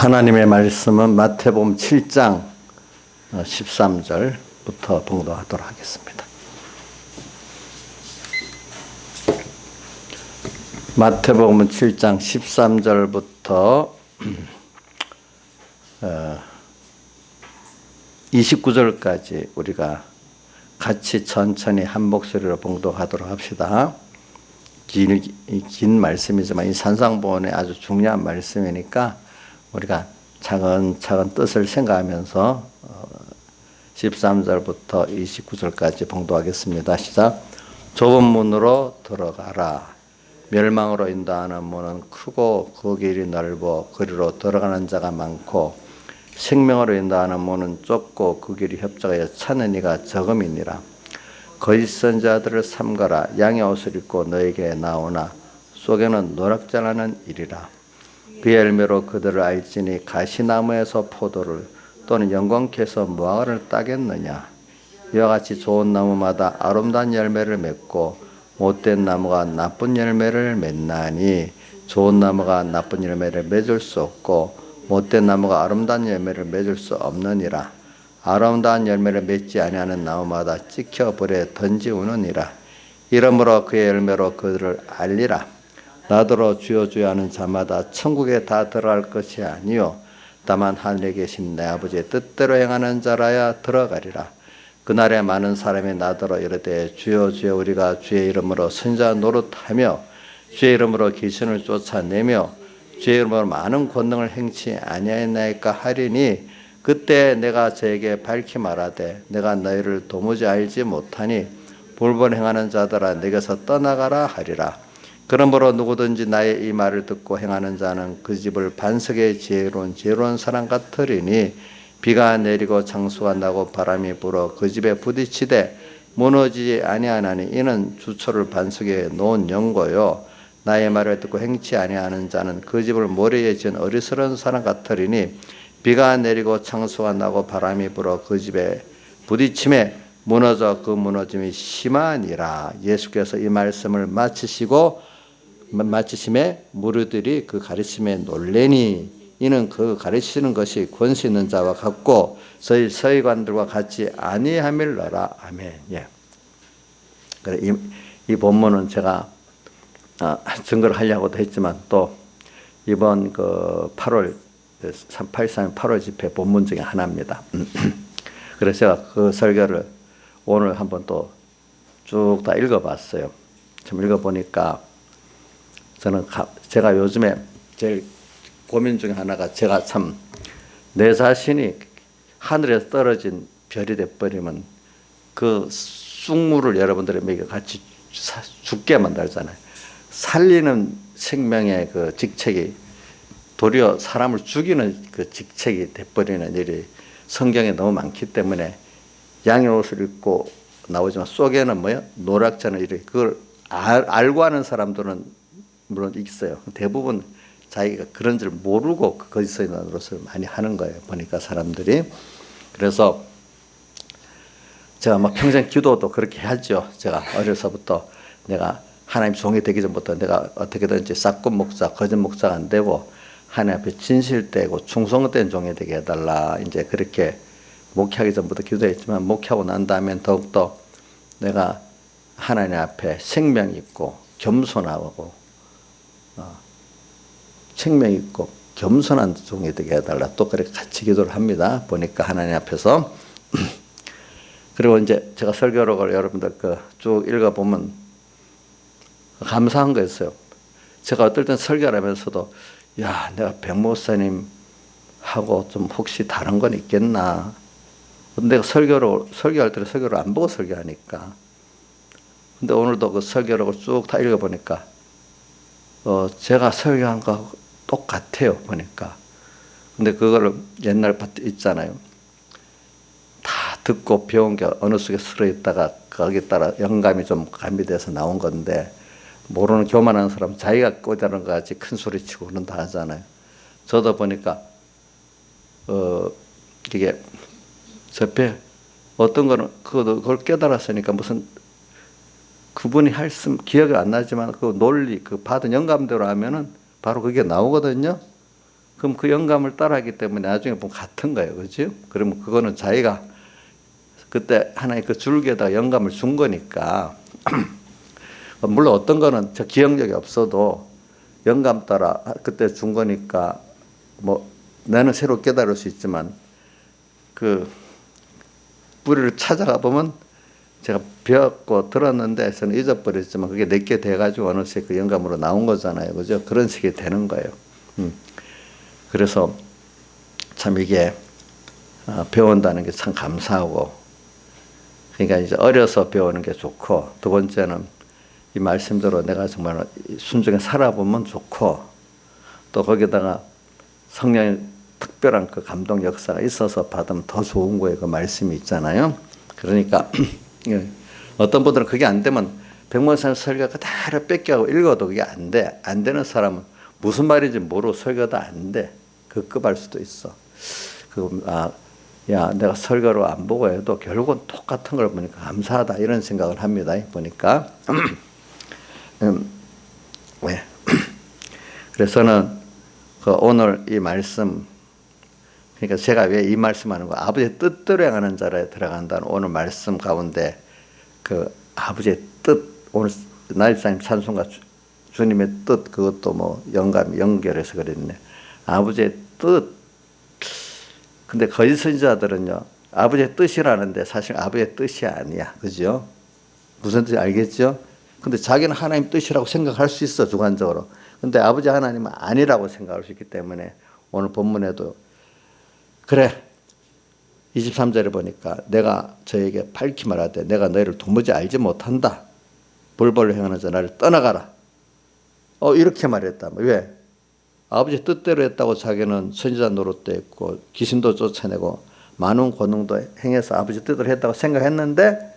하나님의 말씀은 마태복음 7장 13절부터 봉독하도록 하겠습니다. 마태복음 7장 13절부터 29절까지 우리가 같이 천천히 한 목소리로 봉독하도록 합시다. 긴 말씀이지만 이 산상보훈의 아주 중요한 말씀이니까 우리가 차근차근 뜻을 생각하면서 13절부터 29절까지 봉독하겠습니다. 시작. 좁은 문으로 들어가라. 멸망으로 인도하는 문은 크고 그 길이 넓어 그리로 들어가는 자가 많고 생명으로 인도하는 문은 좁고 그 길이 협착하여 찾는 이가 적음이니라. 거짓 선지자들을 삼가라. 양의 옷을 입고 너에게 나오나 속에는 노략질하는 일이라. 그의 열매로 그들을 알지니 가시나무에서 포도를 또는 영광캐에서 무화과를 따겠느냐. 이와 같이 좋은 나무마다 아름다운 열매를 맺고 못된 나무가 나쁜 열매를 맺나니 좋은 나무가 나쁜 열매를 맺을 수 없고 못된 나무가 아름다운 열매를 맺을 수 없느니라. 아름다운 열매를 맺지 아니하는 나무마다 찍혀 불에 던지우느니라. 이러므로 그의 열매로 그들을 알리라. 나더러 주여 주여 하는 자마다 천국에 다 들어갈 것이 아니요 다만 하늘에 계신 내 아버지의 뜻대로 행하는 자라야 들어가리라. 그날에 많은 사람이 나더러 이르되 주여 주여 우리가 주의 이름으로 선지자 노릇하며 주의 이름으로 귀신을 쫓아내며 주의 이름으로 많은 권능을 행치 아니하였나이까 하리니 그때 내가 저에게 밝히 말하되 내가 너희를 도무지 알지 못하니 불법 행하는 자들아 내게서 떠나가라 하리라. 그러므로 누구든지 나의 이 말을 듣고 행하는 자는 그 집을 반석에 지혜로운 사람 같으리니 비가 내리고 장수가 나고 바람이 불어 그 집에 부딪히되 무너지지 아니하나니 이는 주초를 반석에 놓은 연고요. 나의 말을 듣고 행치 아니하는 자는 그 집을 모래에 지은 어리석은 사람 같으리니 비가 내리고 장수가 나고 바람이 불어 그 집에 부딪힘에 무너져 그 무너짐이 심하니라. 예수께서 이 말씀을 마치심에 무리들이 그 가르침에 놀래니 이는 그 가르치는 것이 권세 있는 자와 같고 서기관들과 같이 아니함일러라. 아멘. 예. 그래 이 본문은 제가 증거를 하려고도 했지만 또 이번 그 8월 383 8월 집회 본문 중에 하나입니다. 그래서 제가 그 설교를 오늘 한번 또 쭉 다 읽어봤어요. 좀 읽어보니까 저는 제가 요즘에 제일 고민 중에 하나가 제가 참 내 자신이 하늘에서 떨어진 별이 돼버리면 그 쑥물을 여러분들이 먹여 같이 죽게 만들잖아요. 살리는 생명의 그 직책이 도리어 사람을 죽이는 그 직책이 돼버리는 일이 성경에 너무 많기 때문에 양의 옷을 입고 나오지만 속에는 뭐야? 노랗잖아요. 이렇게 그걸 알고 하는 사람들은 물론 있어요. 대부분 자기가 그런 줄 모르고 거짓선지자로서 많이 하는 거예요. 보니까 사람들이. 그래서 제가 막 평생 기도도 그렇게 하죠. 제가 어려서부터 내가 하나님 종이 되기 전부터 내가 어떻게든지 싹군 목사, 거짓 목사가 안 되고 하나님 앞에 진실되고 충성된 종이 되게 해달라. 이제 그렇게 목회하기 전부터 기도했지만 목회하고 난 다음엔 더욱더 내가 하나님 앞에 생명 있고 겸손하고 생명 있고 겸손한 종이 되게 해달라. 또 그렇게 같이 기도를 합니다. 보니까 하나님 앞에서. 그리고 이제 제가 설교록을 여러분들 쭉 읽어보면 감사한 거였어요. 제가 어떨 땐 설교를 하면서도 야, 내가 백 목사님하고 좀 혹시 다른 건 있겠나. 근데 내가 설교할 때는 설교를 안 보고 설교하니까. 근데 오늘도 그 설교록을 쭉 다 읽어보니까 제가 설교한 거 똑같아요. 보니까. 근데 그거를 옛날 있잖아요. 다 듣고 배운 게 어느 속에 쓸어 있다가 거기에 따라 영감이 좀 가미돼서 나온 건데, 모르는 교만한 사람 자기가 꼬다는 것 같이 큰 소리 치고 그런다 하잖아요. 저도 보니까 이게 접해 어떤 거는 그걸 깨달았으니까 무슨 그분이 할씀 기억이 안 나지만 그 논리 그 받은 영감대로 하면은 바로 그게 나오거든요. 그럼 그 영감을 따라하기 때문에 나중에 보면 같은 거예요, 그렇죠? 그러면 그거는 자기가 그때 하나의 그 줄기에다가 영감을 준 거니까. 물론 어떤 거는 저 기억력이 없어도 영감 따라 그때 준 거니까 뭐 나는 새로 깨달을 수 있지만 그 뿌리를 찾아가 보면 제가 배웠고 들었는데 저는 잊어버렸지만 그게 내게 돼가지고 어느새 그 영감으로 나온 거잖아요, 그죠? 그런 식이 되는 거예요. 그래서 참 이게 배운다는 게 참 감사하고, 그러니까 이제 어려서 배우는 게 좋고, 두 번째는 이 말씀대로 내가 정말 순종에 살아보면 좋고, 또 거기다가 성령의 특별한 그 감동 역사가 있어서 받으면 더 좋은 거예요. 그 말씀이 있잖아요. 그러니까 어떤 분들은 그게 안 되면 백문산 설교 그대로 뺏겨가고 읽어도 그게 안 돼. 안 되는 사람은 무슨 말인지 모르고 설교도 안 돼. 급급할 수도 있어. 야, 내가 설교로 안 보고 해도 결국은 똑같은 걸 보니까 감사하다 이런 생각을 합니다. 보니까 왜? 그래서는 그 오늘 이 말씀, 그러니까 제가 왜 이 말씀하는 거, 아버지의 뜻대로 행하는 자라에 들어간다는 오늘 말씀 가운데 그 아버지의 뜻, 오늘 나일사님 찬송가 주님의 뜻, 그것도 뭐 영감 연결해서 그랬네. 아버지의 뜻. 근데 거짓 선지자들은요, 아버지의 뜻이라는데 사실 아버지의 뜻이 아니야, 그죠? 무슨 뜻인지 알겠죠? 근데 자기는 하나님 뜻이라고 생각할 수 있어, 주관적으로. 근데 아버지 하나님은 아니라고 생각할 수 있기 때문에 오늘 본문에도 그래 23절에 보니까 내가 저에게 밝히 말하되 내가 너희를 도무지 알지 못한다. 벌벌 행하는 자 나를 떠나가라. 이렇게 말했다. 왜? 아버지 뜻대로 했다고 자기는 선지자 노릇도 했고 귀신도 쫓아내고 많은 권능도 행해서 아버지 뜻대로 했다고 생각했는데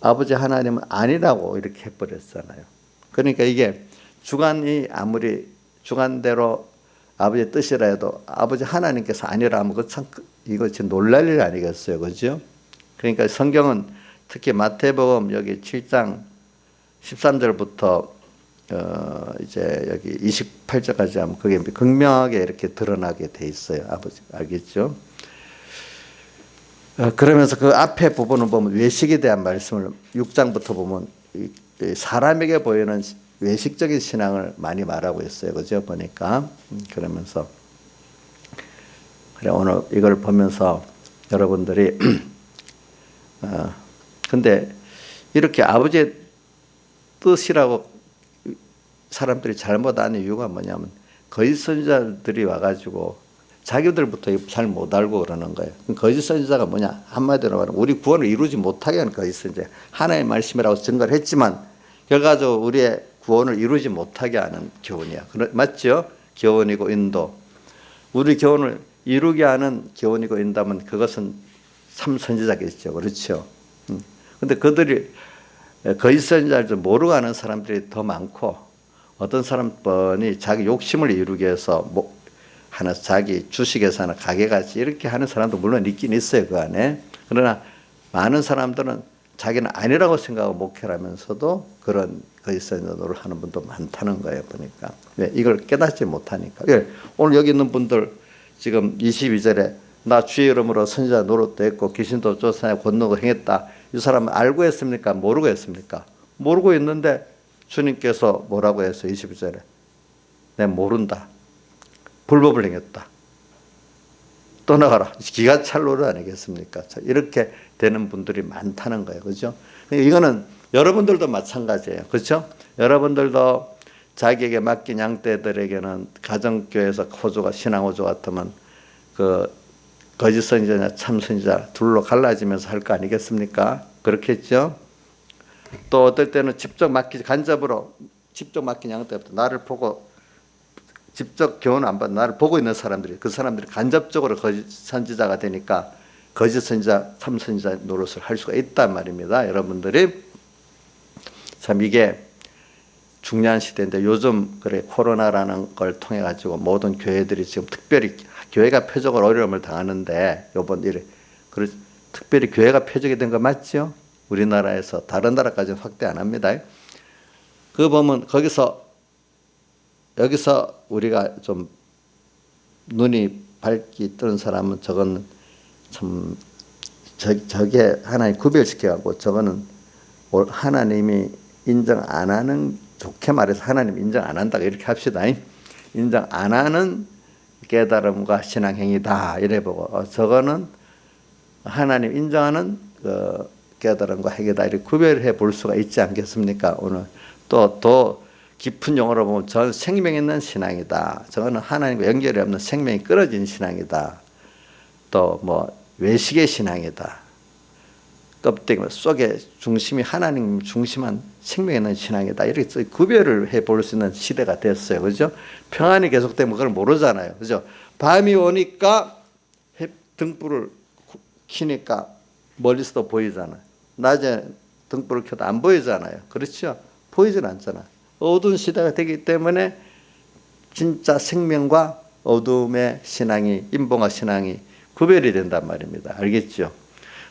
아버지 하나님은 아니라고 이렇게 해버렸잖아요. 그러니까 이게 주관이 아무리 주관대로 아버지의 뜻이라 해도 아버지 하나님께서 아니라 하면 이거 진짜 놀랄 일 아니겠어요, 그죠? 그러니까 성경은 특히 마태복음 여기 7장 13절부터 이제 여기 28절까지 하면 그게 극명하게 이렇게 드러나게 돼 있어요. 아버지 알겠죠? 그러면서 그 앞에 부분을 보면 외식에 대한 말씀을 6장부터 보면 사람에게 보이는 외식적인 신앙을 많이 말하고 있어요. 그죠? 보니까. 그러면서 그래 오늘 이걸 보면서 여러분들이 근데 이렇게 아버지의 뜻이라고 사람들이 잘못 아는 이유가 뭐냐면 거짓 선지자들이 와가지고 자기들부터 잘 못 알고 그러는 거예요. 거짓 선지자가 뭐냐? 한마디로 말하면 우리 구원을 이루지 못하게 하는 거짓 선지자. 하나님의 말씀이라고 증거를 했지만 결과적으로 우리의 구원을 이루지 못하게 하는 교훈이야. 맞죠? 교훈이고 인도. 우리 교훈을 이루게 하는 교훈이고 인도면 그것은 참 선지자겠죠. 그렇죠? 근데 그들이 거짓 선지자를 좀 모르고 하는 사람들이 더 많고 어떤 사람뿐이 자기 욕심을 이루기 위해서 하나 자기 주식에서 하나 가게같이 이렇게 하는 사람도 물론 있긴 있어요. 그 안에. 그러나 많은 사람들은 자기는 아니라고 생각하고 목회를 하면서도 그런 거짓 선지자를 하는 분도 많다는 거예요. 보니까. 왜? 이걸 깨닫지 못하니까. 왜? 오늘 여기 있는 분들 지금 22절에 나 주의 이름으로 선지자 노릇도 했고 귀신도 쫓아내고 권능을 행했다. 이 사람은 알고 했습니까? 모르고 했습니까? 모르고 있는데 주님께서 뭐라고 했어요? 22절에 내가 모른다. 불법을 행했다. 떠나가라. 기가 찰 노릇 아니겠습니까? 이렇게 되는 분들이 많다는 거예요. 그죠? 이거는 여러분들도 마찬가지예요. 그렇죠? 여러분들도 자기에게 맡긴 양떼들에게는 가정교회에서 호조가 신앙호조 같으면 그 거짓 선지자냐 참 선지자 둘로 갈라지면서 할 거 아니겠습니까? 그렇겠죠? 또 어떨 때는 직접 맡긴 간접으로 직접 맡긴 양떼부터 나를 보고 직접 교훈 안 받는 나를 보고 있는 사람들이 그 사람들이 간접적으로 거짓 선지자가 되니까 거짓 선지자, 참 선지자 노릇을 할 수가 있단 말입니다. 여러분들이 참 이게 중요한 시대인데 요즘 그래 코로나라는 걸 통해 가지고 모든 교회들이 지금 특별히 교회가 표적으로 어려움을 당하는데 요번 일에 특별히 교회가 표적이 된 거 맞죠? 우리나라에서 다른 나라까지는 확대 안 합니다. 그 보면 여기서 우리가 좀 눈이 밝게 뜨는 사람은 저건 참 저게 하나님 구별시켜갖고 저거는 하나님이 인정 안 하는, 좋게 말해서 하나님 인정 안 한다 이렇게 합시다. 인정 안 하는 깨달음과 신앙행위다 이래 보고 저거는 하나님 인정하는 그 깨달음과 행위다 이렇게 구별해 볼 수가 있지 않겠습니까? 오늘 또 더 깊은 용어로 보면 전 생명 있는 신앙이다. 저거는 하나님과 연결이 없는 생명이 끊어진 신앙이다. 또 뭐 외식의 신앙이다. 껍데기 속에 중심이 하나님 중심한 생명 있는 신앙이다. 이렇게 구별을 해볼 수 있는 시대가 됐어요. 그죠? 평안이 계속되면 그걸 모르잖아요. 그죠? 밤이 오니까 등불을 켜니까 멀리서도 보이잖아요. 낮에 등불을 켜도 안 보이잖아요. 그렇죠? 보이질 않잖아요. 어두운 시대가 되기 때문에 진짜 생명과 어둠의 신앙이, 인본과 신앙이 구별이 된단 말입니다. 알겠죠?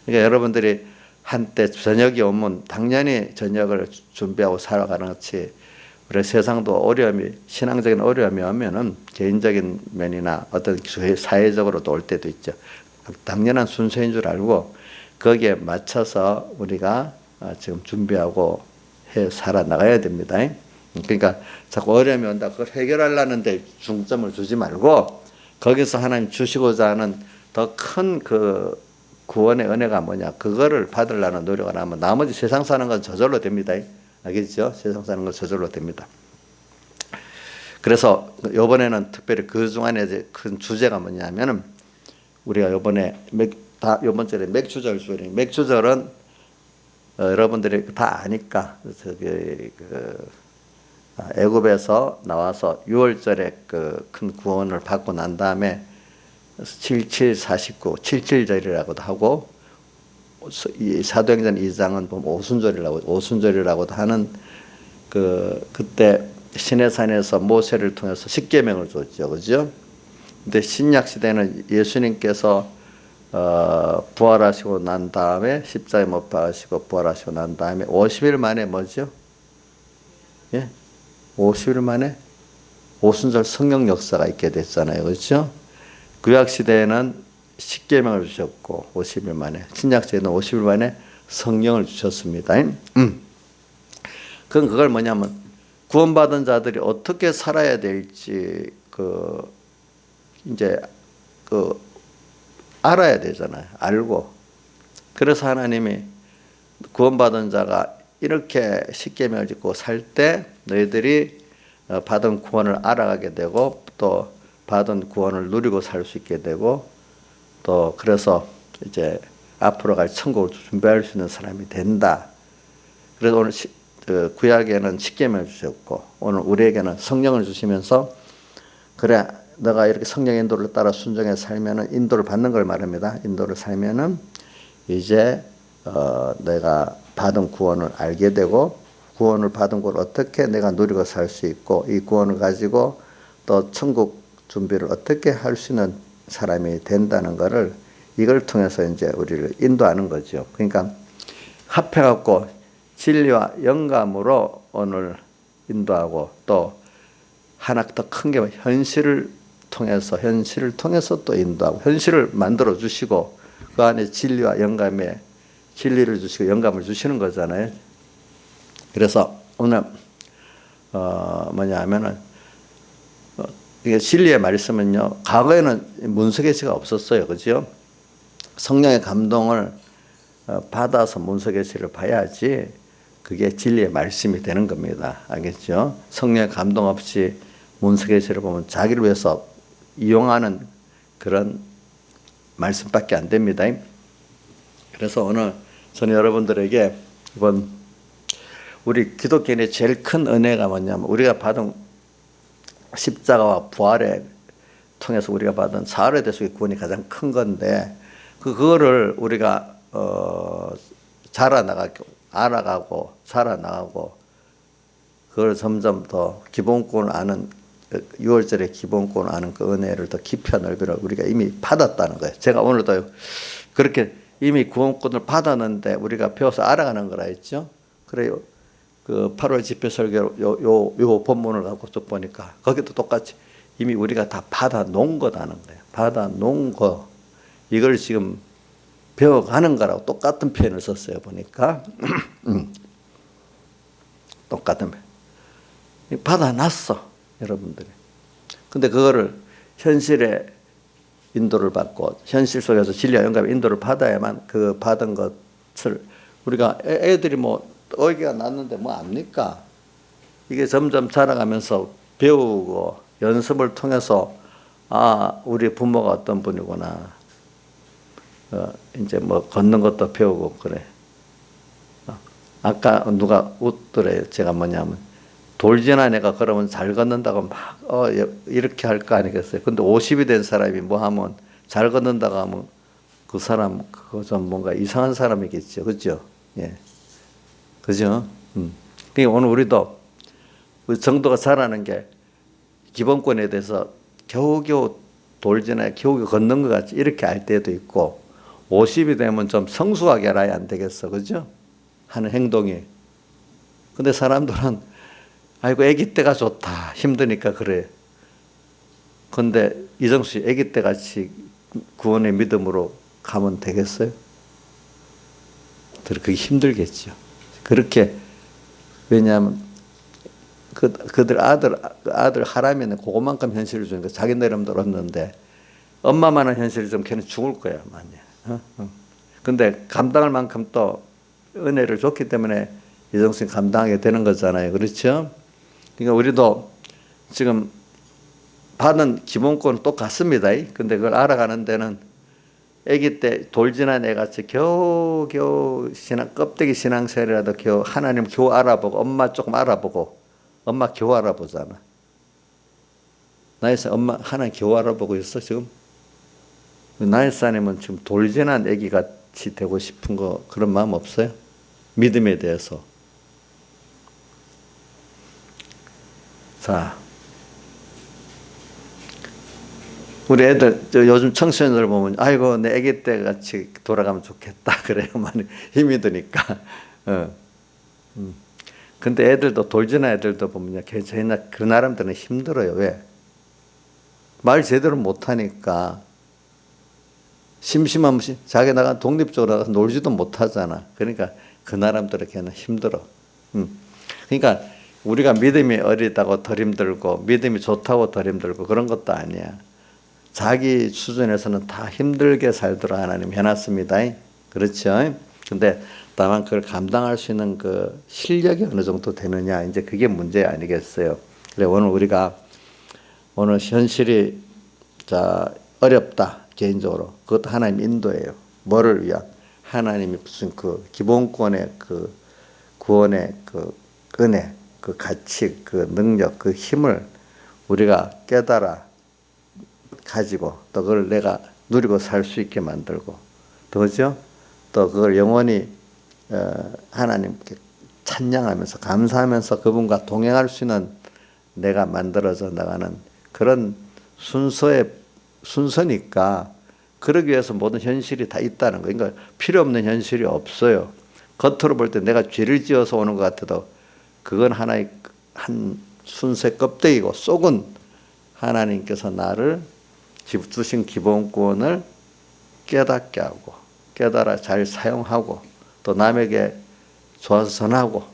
그러니까 여러분들이 한때 저녁이 오면 당연히 저녁을 준비하고 살아가는 것이 우리 세상도 어려움이, 신앙적인 어려움이 오면은 개인적인 면이나 어떤 사회적으로도 올 때도 있죠. 당연한 순서인 줄 알고 거기에 맞춰서 우리가 지금 준비하고 해 살아나가야 됩니다. 그러니까 자꾸 어려움이 온다 그걸 해결하려는데 중점을 두지 말고 거기서 하나님 주시고자 하는 더 큰 그 구원의 은혜가 뭐냐 그거를 받으려는 노력을 하면 나머지 세상 사는 건 저절로 됩니다. 알겠죠? 세상 사는 건 저절로 됩니다. 그래서 이번에는 특별히 그 중안에 이제 큰 주제가 뭐냐면은 우리가 이번에 이번 절에 맥주절 주일이 맥주절은 여러분들이 다 아니까 애굽에서 나와서 6월절에 그 큰 구원을 받고 난 다음에 7749 77절이라고도 하고 사도행전 2장은 보면 오순절이라고도 하는 그때 시내산에서 모세를 통해서 십계명을 줬죠, 그죠? 근데 신약 시대는 예수님께서 부활하시고 난 다음에 십자가에 못 박으시고 부활하시고 난 다음에 50일 만에 뭐죠? 예, 50일 만에 오순절 성령 역사가 있게 됐잖아요, 그렇죠? 구약 시대에는 십계명을 주셨고 50일 만에, 신약 시대는 50일 만에 성령을 주셨습니다. 그건 뭐냐면 구원받은 자들이 어떻게 살아야 될지 이제 알아야 되잖아요. 알고 그래서 하나님이 구원받은 자가 이렇게 십계명을 짓고 살 때 너희들이 받은 구원을 알아가게 되고 또 받은 구원을 누리고 살 수 있게 되고 또 그래서 이제 앞으로 갈 천국을 준비할 수 있는 사람이 된다. 그래서 오늘 구약에는 십계명을 주셨고 오늘 우리에게는 성령을 주시면서 그래 너가 이렇게 성령의 인도를 따라 순종해 살면은 인도를 받는 걸 말합니다. 인도를 살면은 이제 내가 받은 구원을 알게 되고 구원을 받은 걸 어떻게 내가 누리고 살 수 있고 이 구원을 가지고 또 천국 준비를 어떻게 할 수 있는 사람이 된다는 것을 이걸 통해서 이제 우리를 인도하는 거죠. 그러니까 합해갖고 진리와 영감으로 오늘 인도하고 또 하나 더 큰 게 현실을 통해서 또 인도하고 현실을 만들어 주시고 그 안에 진리와 영감에 진리를 주시고 영감을 주시는 거잖아요. 그래서 오늘 뭐냐 하면은 이게 진리의 말씀은요. 과거에는 문서계시가 없었어요. 그죠? 성령의 감동을 받아서 문서계시를 봐야지 그게 진리의 말씀이 되는 겁니다. 알겠죠? 성령의 감동 없이 문서계시를 보면 자기를 위해서 이용하는 그런 말씀밖에 안 됩니다. 그래서 오늘 저는 여러분들에게 이번 우리 기독교인의 제일 큰 은혜가 뭐냐면 우리가 받은 십자가와 부활에 통해서 우리가 받은 사흘의 대속의 구원이 가장 큰 건데 그거를 우리가 알아가고 자라나가고 그걸 점점 더 기본권을 아는 6월절의 기본권을 아는 그 은혜를 더 깊이 넓이를 우리가 이미 받았다는 거예요. 제가 오늘도 그렇게 이미 구원권을 받았는데 우리가 배워서 알아가는 거라 했죠. 그래요. 그 8월 집회 설교 요 본문을 갖고 쭉 보니까 거기도 똑같이 이미 우리가 다 받아 놓은 거다는 거예요. 받아 놓은 거. 이걸 지금 배워가는 거라고 똑같은 표현을 썼어요. 보니까. 똑같은 표현. 받아놨어. 여러분들이. 근데 그거를 현실에 인도를 받고 현실 속에서 진리와 영감의 인도를 받아야만 그 받은 것을 우리가 애들이 뭐 어기가 났는데 뭐 압니까? 이게 점점 자라가면서 배우고 연습을 통해서 아 우리 부모가 어떤 분이구나. 이제 뭐 걷는 것도 배우고 그래. 아까 누가 웃더래요. 제가 뭐냐면 돌 지난 애가 그러면 잘 걷는다고 막 이렇게 할 거 아니겠어요. 근데 50이 된 사람이 뭐 하면 잘 걷는다고 하면 그 사람 그거 좀 뭔가 이상한 사람이겠죠. 그죠? 예. 그죠? 그러니까 오늘 우리도 우리 정도가 자라는 게 기본권에 대해서 겨우겨우 돌지나 겨우겨우 걷는 것 같이 이렇게 알 때도 있고 50이 되면 좀 성숙하게 알아야 안 되겠어. 그죠? 하는 행동이. 근데 사람들은 아이고 아기 때가 좋다. 힘드니까 그래. 근데 이정수 씨 아기 때 같이 구원의 믿음으로 가면 되겠어요? 그게 힘들겠죠. 그렇게 왜냐하면 그들 아들 하라면은 그것만큼 현실을 주니까 자기 나름대로 없는데 엄마만한 현실을 좀 걔는 죽을 거야 만약. 근데 감당할 만큼 또 은혜를 줬기 때문에 이정수는 감당하게 되는 거잖아요. 그렇죠? 그러니까 우리도 지금 받은 기본권은 똑같습니다. 근데 그걸 알아가는 데는 아기 때 돌진한 애같이 겨우 껍데기 신앙생활이라도 겨우 하나님 겨우 알아보고 엄마 조금 알아보고 엄마 겨우 알아보잖아. 나이스 엄마 하나님 겨우 알아보고 있어 지금? 나이스님은 지금 돌진한 아기 같이 되고 싶은 거 그런 마음 없어요? 믿음에 대해서. 자, 우리 애들 요즘 청소년들 보면 아이고 내 아기 때 같이 돌아가면 좋겠다 그래요. 많이 힘이 드니까. 근데 애들도 돌지나 애들도 보면 저희나 그 나름대로는 힘들어요. 왜? 말 제대로 못하니까 심심하면 자기 나가 독립적으로 나가서 놀지도 못하잖아. 그러니까 그 나름대로 걔는 힘들어. 그러니까 우리가 믿음이 어리다고 덜 힘들고 믿음이 좋다고 덜 힘들고 그런 것도 아니야. 자기 수준에서는 다 힘들게 살도록 하나님 해놨습니다. 그렇죠? 근데 다만 그걸 감당할 수 있는 그 실력이 어느 정도 되느냐 이제 그게 문제 아니겠어요. 그래 오늘 우리가 오늘 현실이 어렵다 개인적으로 그것도 하나님 인도예요. 뭐를 위한 하나님이 무슨 그 기본권의 그 구원의 그 은혜 그 가치 그 능력 그 힘을 우리가 깨달아 가지고 또 그걸 내가 누리고 살 수 있게 만들고 또죠 또 그걸 영원히 하나님께 찬양하면서 감사하면서 그분과 동행할 수 있는 내가 만들어져 나가는 그런 순서니까 그러기 위해서 모든 현실이 다 있다는 거예요. 그러니까 필요 없는 현실이 없어요. 겉으로 볼 때 내가 죄를 지어서 오는 것 같아도 그건 하나의 한 순서의 껍데기고 속은 하나님께서 나를 주신 기본권을 깨닫게 하고 깨달아 잘 사용하고 또 남에게 좋아서 전하고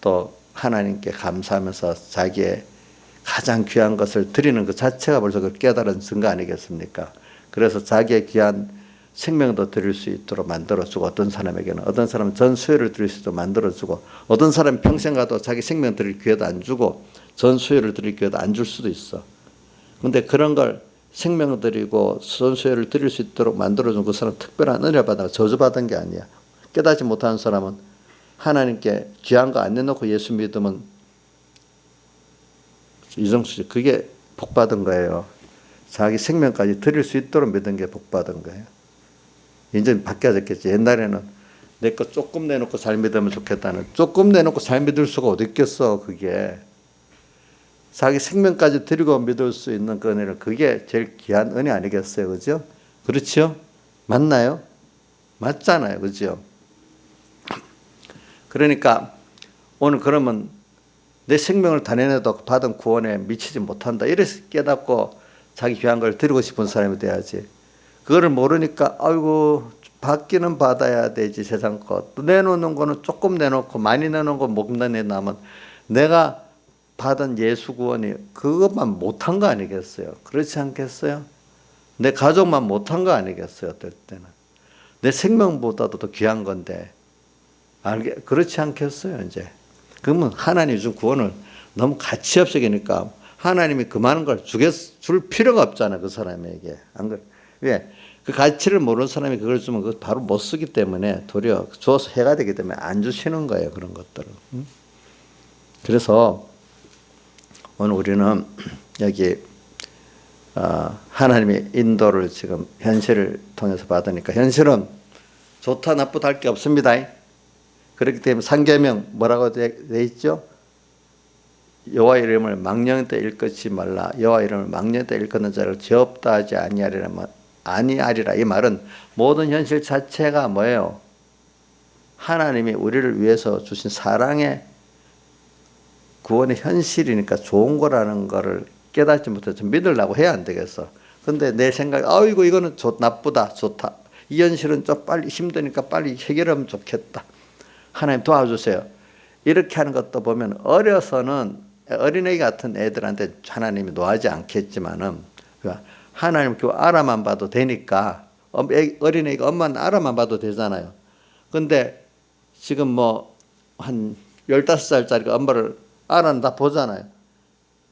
또 하나님께 감사하면서 자기의 가장 귀한 것을 드리는 그 자체가 벌써 그 깨달은 증거 아니겠습니까? 그래서 자기의 귀한 생명도 드릴 수 있도록 만들어주고 어떤 사람에게는 어떤 사람은 전 수요를 드릴 수 있도록 만들어주고 어떤 사람은 평생 가도 자기 생명 드릴 기회도 안 주고 전 수요를 드릴 기회도 안 줄 수도 있어. 근데 그런 걸 생명을 드리고 전 수요를 드릴 수 있도록 만들어준 그 사람 특별한 은혜 받아 저주받은 게 아니야. 깨닫지 못하는 사람은 하나님께 귀한 거 안 내놓고 예수 믿으면 이정수 씨, 그게 복 받은 거예요. 자기 생명까지 드릴 수 있도록 믿은 게 복 받은 거예요. 이제 바뀌어졌겠지. 옛날에는 내 거 조금 내놓고 잘 믿으면 좋겠다는, 조금 내놓고 잘 믿을 수가 어디 있겠어. 그게 자기 생명까지 드리고 믿을 수 있는 그 은혜를, 그게 제일 귀한 은혜 아니겠어요. 그죠? 그렇죠? 맞나요? 맞잖아요. 그죠? 그러니까 오늘 그러면 내 생명을 다 내놔도 받은 구원에 미치지 못한다, 이래서 깨닫고 자기 귀한 걸 드리고 싶은 사람이 돼야지. 그거를 모르니까 아이고 받기는 받아야 되지, 세상 것. 또 내놓는 거는 조금 내놓고 많이 내놓은 거 못 내놓으면 내가 받은 예수 구원이 그것만 못한 거 아니겠어요? 그렇지 않겠어요? 내 가족만 못한 거 아니겠어요? 어떨 때는 내 생명보다도 더 귀한 건데, 그렇지 않겠어요? 이제 그러면 하나님이 준 구원을 너무 가치 없이 여기니까 하나님이 그 많은 걸 줄 필요가 없잖아요. 그 사람에게. 안 그래? 왜? 그 가치를 모르는 사람이 그걸 주면 그걸 바로 못 쓰기 때문에, 도리어 줘서 해가 되기 때문에 안 주시는 거예요. 그런 것들을. 그래서 오늘 우리는 여기 하나님의 인도를 지금 현실을 통해서 받으니까, 현실은 좋다 나쁘다 할 게 없습니다. 그렇기 때문에 상계명 뭐라고 돼 있죠? 여호와 이름을 망령 때 일컫지 말라. 여호와 이름을 망령 때 일컫는 자를 죄 없다 하지 아니하리라. 이 말은 모든 현실 자체가 뭐예요? 하나님이 우리를 위해서 주신 사랑의 구원의 현실이니까 좋은 거라는 거를 깨닫지 못해서 믿으려고 해야 안 되겠어. 근데 내 생각에 아이고 이거는 나쁘다, 좋다, 이 현실은 좀 빨리 힘드니까 빨리 해결하면 좋겠다, 하나님 도와주세요, 이렇게 하는 것도 보면 어려서는 어린애 같은 애들한테 하나님이 노하지 않겠지만은, 하나님 그 알아만 봐도 되니까, 어린애가 엄마는 알아만 봐도 되잖아요. 근데 지금 뭐 한 15살짜리가 엄마를 알아는 다 보잖아요.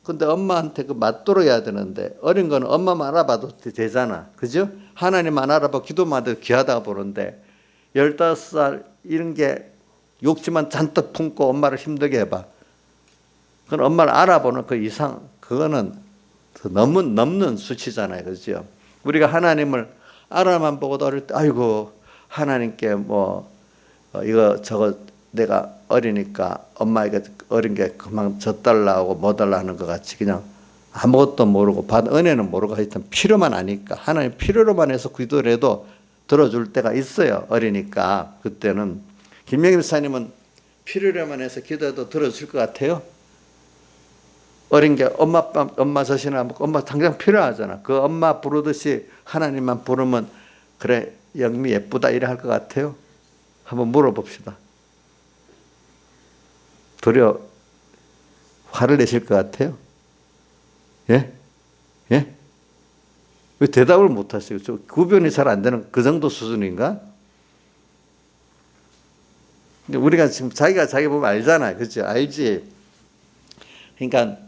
근데 엄마한테 그 맞도록 해야 되는데, 어린 거는 엄마만 알아봐도 되잖아. 그죠? 하나님만 알아봐 기도만 해도 귀하다고 보는데, 15살 이런 게 욕심만 잔뜩 품고 엄마를 힘들게 해봐. 그건 엄마를 알아보는 그 이상, 그거는 넘는 수치잖아요. 그죠? 우리가 하나님을 알아만 보고도 어릴 때, 아이고, 하나님께 이거 저거 내가 어리니까 엄마에게 어린 게 그만 져달라고 뭐 달라 하는 것 같이 그냥 아무것도 모르고 받은 은혜는 모르고 하여튼 필요만 아니까, 하나님 필요로만 해서 기도를 해도 들어줄 때가 있어요. 어리니까. 그때는 김명희 목사님은 필요로만 해서 기도해도 들어줄 것 같아요? 어린 게 엄마 젖이나 엄마 당장 필요하잖아. 그 엄마 부르듯이 하나님만 부르면 그래 영미 예쁘다 이래 할 것 같아요? 한번 물어봅시다. 도리어 화를 내실 것 같아요? 예? 예? 왜 대답을 못 하시고, 구별이 잘 안 되는 그 정도 수준인가? 우리가 지금 자기가 자기 보면 알잖아요. 그렇죠? 알지? 그러니까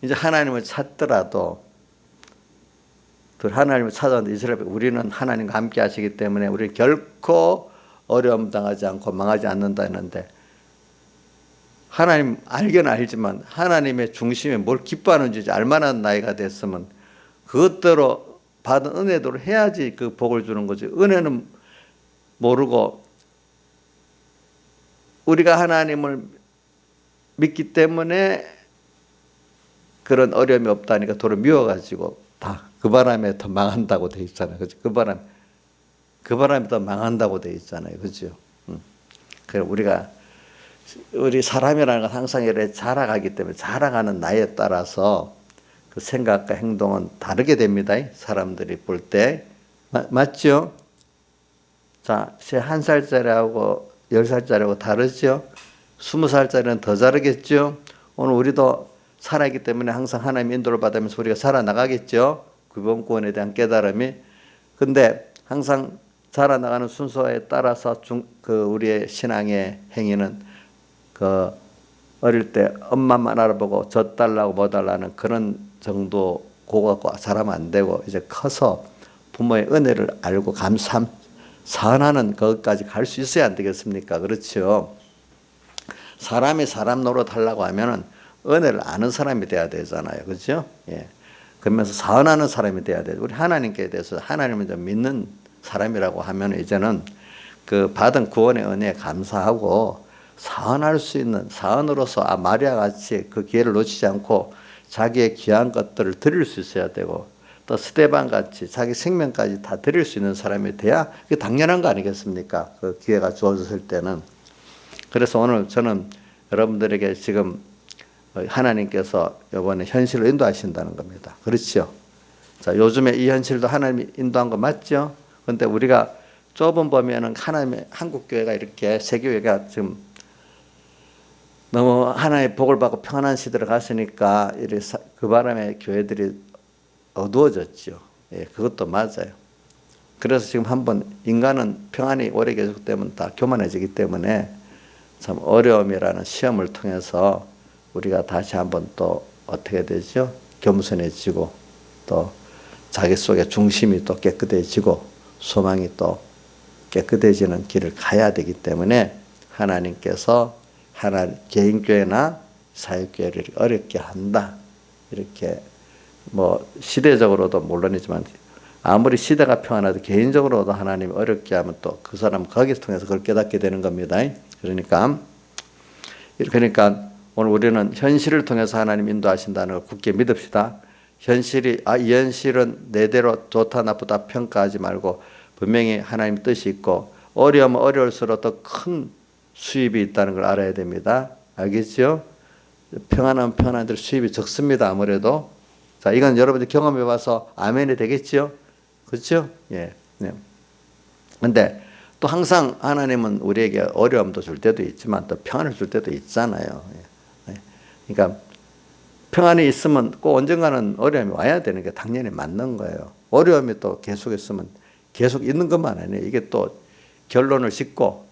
이제 하나님을 찾더라도, 하나님을 찾아왔는데 이스라엘, 우리는 하나님과 함께 하시기 때문에 우리는 결코 어려움 당하지 않고 망하지 않는다 했는데, 하나님 알긴 알지만 하나님의 중심에 뭘 기뻐하는지 알만한 나이가 됐으면 그것대로 받은 은혜대로 해야지 그 복을 주는 거지. 은혜는 모르고 우리가 하나님을 믿기 때문에 그런 어려움이 없다니까 도로 미워가지고 다 그 바람에 더 망한다고 돼 있잖아요. 그죠? 그 바람에 더 망한다고 돼 있잖아요. 그죠? 그래 우리 사람이라는 건 항상 이렇게 자라가기 때문에 자라가는 나이에 따라서 그 생각과 행동은 다르게 됩니다. 사람들이 볼 때. 맞죠? 자, 1살짜리하고 10살짜리하고 다르죠? 20살짜리는 더 다르겠죠? 오늘 우리도 살아있기 때문에 항상 하나님의 인도를 받으면서 우리가 살아나가겠죠? 구원구원에 대한 깨달음이. 근데 항상 자라나가는 순서에 따라서 우리의 신앙의 행위는 그 어릴 때 엄마만 알아보고 젖달라고 뭐 달라는 그런 정도 그거 갖고 잘하면 안 되고, 이제 커서 부모의 은혜를 알고 사안하는 것까지 갈 수 있어야 안 되겠습니까? 그렇죠. 사람이 사람 노릇 하려고 하면은 은혜를 아는 사람이 돼야 되잖아요. 그렇죠? 예. 그러면서 사은하는 사람이 돼야 돼요. 우리 하나님께 대해서 하나님을 좀 믿는 사람이라고 하면 이제는 그 받은 구원의 은혜에 감사하고 사은할 수 있는 사은으로서 마리아 같이 그 기회를 놓치지 않고 자기의 귀한 것들을 드릴 수 있어야 되고 또 스데반 같이 자기 생명까지 다 드릴 수 있는 사람이 돼야 그게 당연한 거 아니겠습니까? 그 기회가 주어졌을 때는. 그래서 오늘 저는 여러분들에게 지금 하나님께서 이번에 현실로 인도하신다는 겁니다. 그렇죠? 자, 요즘에 이 현실도 하나님이 인도한 거 맞죠? 근데 우리가 좁은 범위에는 하나님의 한국교회가 이렇게 세교회가 지금 너무 하나님의 복을 받고 평안한 시대로 갔으니까 그 바람에 교회들이 어두워졌죠. 예, 그것도 맞아요. 그래서 지금 한번 인간은 평안이 오래 계속되면 다 교만해지기 때문에 참 어려움이라는 시험을 통해서 우리가 다시 한번 또 어떻게 되죠? 겸손해지고 또 자기 속에 중심이 또 깨끗해지고 소망이 또 깨끗해지는 길을 가야 되기 때문에 하나님께서 개인교회나 사역교회를 어렵게 한다. 이렇게 뭐 시대적으로도 물론이지만 아무리 시대가 평안해도 개인적으로도 하나님이 어렵게 하면 또 그 사람 거기서 통해서 그걸 깨닫게 되는 겁니다. 그러니까 오늘 우리는 현실을 통해서 하나님 인도하신다는 걸 굳게 믿읍시다. 이 현실은 내대로 좋다 나쁘다 평가하지 말고 분명히 하나님 뜻이 있고 어려우면 어려울수록 더 큰 수입이 있다는 걸 알아야 됩니다. 알겠죠? 평안하면 평안한 대로 수입이 적습니다. 아무래도. 자, 이건 여러분들 경험해 봐서 아멘이 되겠죠? 그렇죠? 예. 네. 근데 또 항상 하나님은 우리에게 어려움도 줄 때도 있지만 또 평안을 줄 때도 있잖아요. 그러니까 평안이 있으면 꼭 언젠가는 어려움이 와야 되는 게 당연히 맞는 거예요. 어려움이 또 계속 있으면 계속 있는 것만 아니에요. 이게 또 결론을 짓고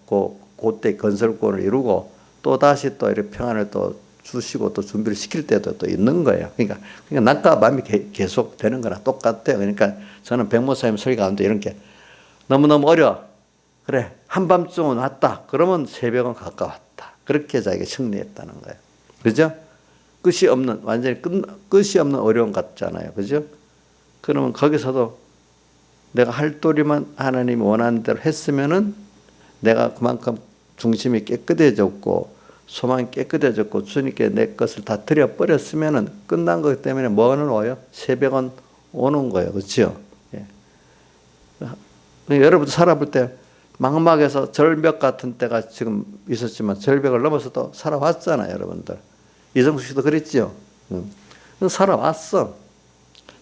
그때 건설권을 이루고 또 다시 또 이렇게 평안을 또 주시고 또 준비를 시킬 때도 또 있는 거예요. 그러니까 낮과 밤이 계속 되는 거랑 똑같아요. 그러니까 저는 백모사님 설교 가운데 이런 게 너무너무 어려워. 그래, 한밤중은 왔다. 그러면 새벽은 가까웠다. 그렇게 자기가 승리했다는 거예요. 그죠? 완전히 끝이 없는 어려움 같잖아요. 그죠? 그러면 거기서도 내가 할 도리만 하나님이 원하는 대로 했으면은 내가 그만큼 중심이 깨끗해졌고 소망이 깨끗해졌고 주님께 내 것을 다 드려버렸으면은 끝난 것 때문에 뭐는 와요? 새벽은 오는 거예요. 그렇죠? 예. 여러분도 살아볼 때 막막해서 절벽 같은 때가 지금 있었지만 절벽을 넘어서 또 살아왔잖아요. 여러분들. 이정수 씨도 그랬죠? 살아왔어.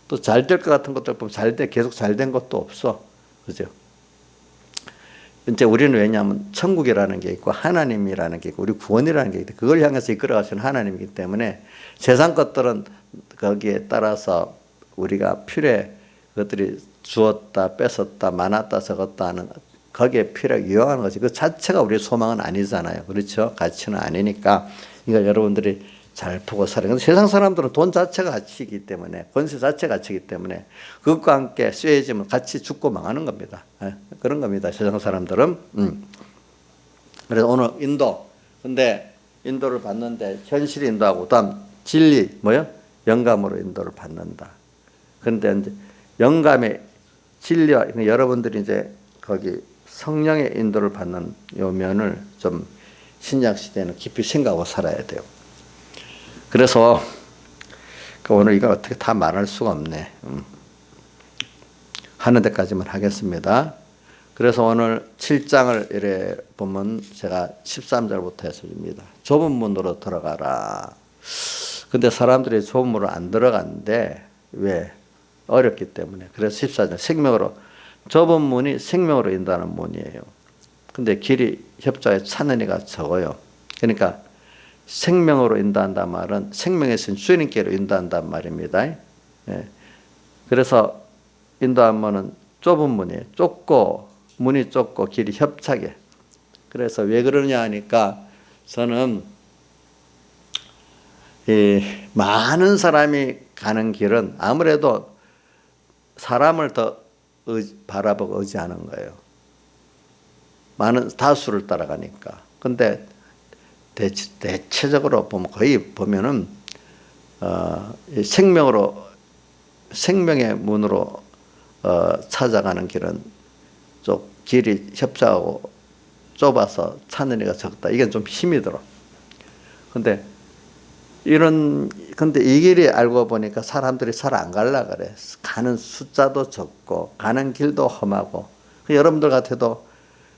또 잘 될 것 같은 것들 보면 계속 잘 된 것도 없어. 그죠? 이제 우리는 왜냐하면 천국이라는 게 있고 하나님이라는 게 있고 우리 구원이라는 게 있고 그걸 향해서 이끌어가시는 하나님이기 때문에 세상 것들은 거기에 따라서 우리가 그것들이 주었다 뺏었다 많았다 적었다 하는 거기에 필요하게 유용하는 거지. 그 자체가 우리의 소망은 아니잖아요. 그렇죠? 가치는 아니니까. 그러니까 여러분들이 잘 보고 살아요. 근데 세상 사람들은 돈 자체가 가치이기 때문에 권세 자체가 가치이기 때문에 그것과 함께 쇠해지면 같이 죽고 망하는 겁니다. 그런 겁니다. 세상 사람들은. 그래서 오늘 근데 인도를 받는데 현실이 인도하고 그다음 진리 영감으로 인도를 받는다. 그런데 이제 영감의 진리와 여러분들이 이제 거기 성령의 인도를 받는 요 면을 좀 신약 시대에는 깊이 생각하고 살아야 돼요. 그래서 오늘 이걸 어떻게 다 말할 수가 없네. 하는 데까지만 하겠습니다. 그래서 오늘 7장을 이래 보면 제가 13절부터 해서 줍니다. 좁은 문으로 들어가라. 근데 사람들이 좁은 문으로 안 들어간대. 왜? 어렵기 때문에. 그래서 14절 좁은 문이 생명으로 인도하는 문이에요. 근데 길이 협자에 찾는 이가 적어요. 그러니까 생명으로 인도한다는 말은 생명에서 주님께로 인도한다는 말입니다. 예. 그래서 인도한 문은 좁은 문이에요. 문이 좁고 길이 협착해. 그래서 왜 그러냐 하니까 저는 많은 사람이 가는 길은 아무래도 사람을 더 바라보고 의지하는 거예요. 많은 다수를 따라가니까. 근데 대체적으로 보면 거의 보면은 생명의 문으로 찾아가는 길은 좀 길이 협착하고 좁아서 찾는 이가 적다. 이건 좀 힘이 들어. 근데 이 길이 알고 보니까 사람들이 잘 안 갈라 그래. 가는 숫자도 적고, 가는 길도 험하고. 여러분들 같아도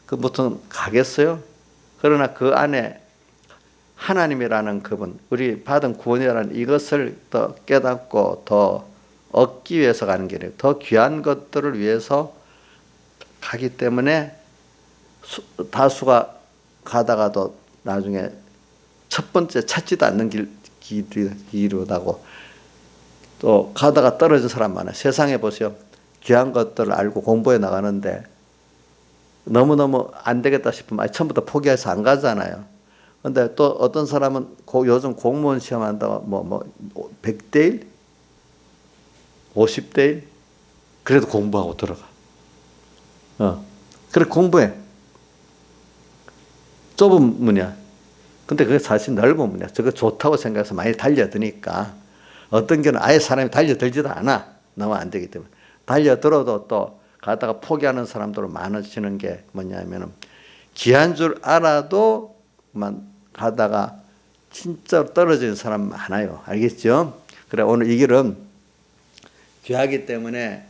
그 무튼 가겠어요? 그러나 그 안에 하나님이라는 그분, 우리 받은 구원이라는 이것을 더 깨닫고 더 얻기 위해서 가는 길이에요. 더 귀한 것들을 위해서 가기 때문에 다수가 가다가도 나중에 첫 번째 찾지도 않는 길이라고 또 가다가 떨어진 사람 많아요. 세상에 보세요. 귀한 것들을 알고 공부해 나가는데 너무너무 안 되겠다 싶으면 처음부터 포기해서 안 가잖아요. 근데 또 어떤 사람은 요즘 공무원 시험 한다고 100대 1? 50대 1? 그래도 공부하고 들어가. 그래 공부해. 좁은 문이야. 근데 그게 사실 넓은 문이야. 저거 좋다고 생각해서 많이 달려드니까 어떤 경우는 아예 사람이 달려들지도 않아. 너무 안 되기 때문에. 달려들어도 또 가다가 포기하는 사람들 많아지는 게 뭐냐면은 귀한 줄 알아도만 가다가 진짜 떨어지는 사람 많아요. 알겠죠? 그래 오늘 이 길은 귀하기 때문에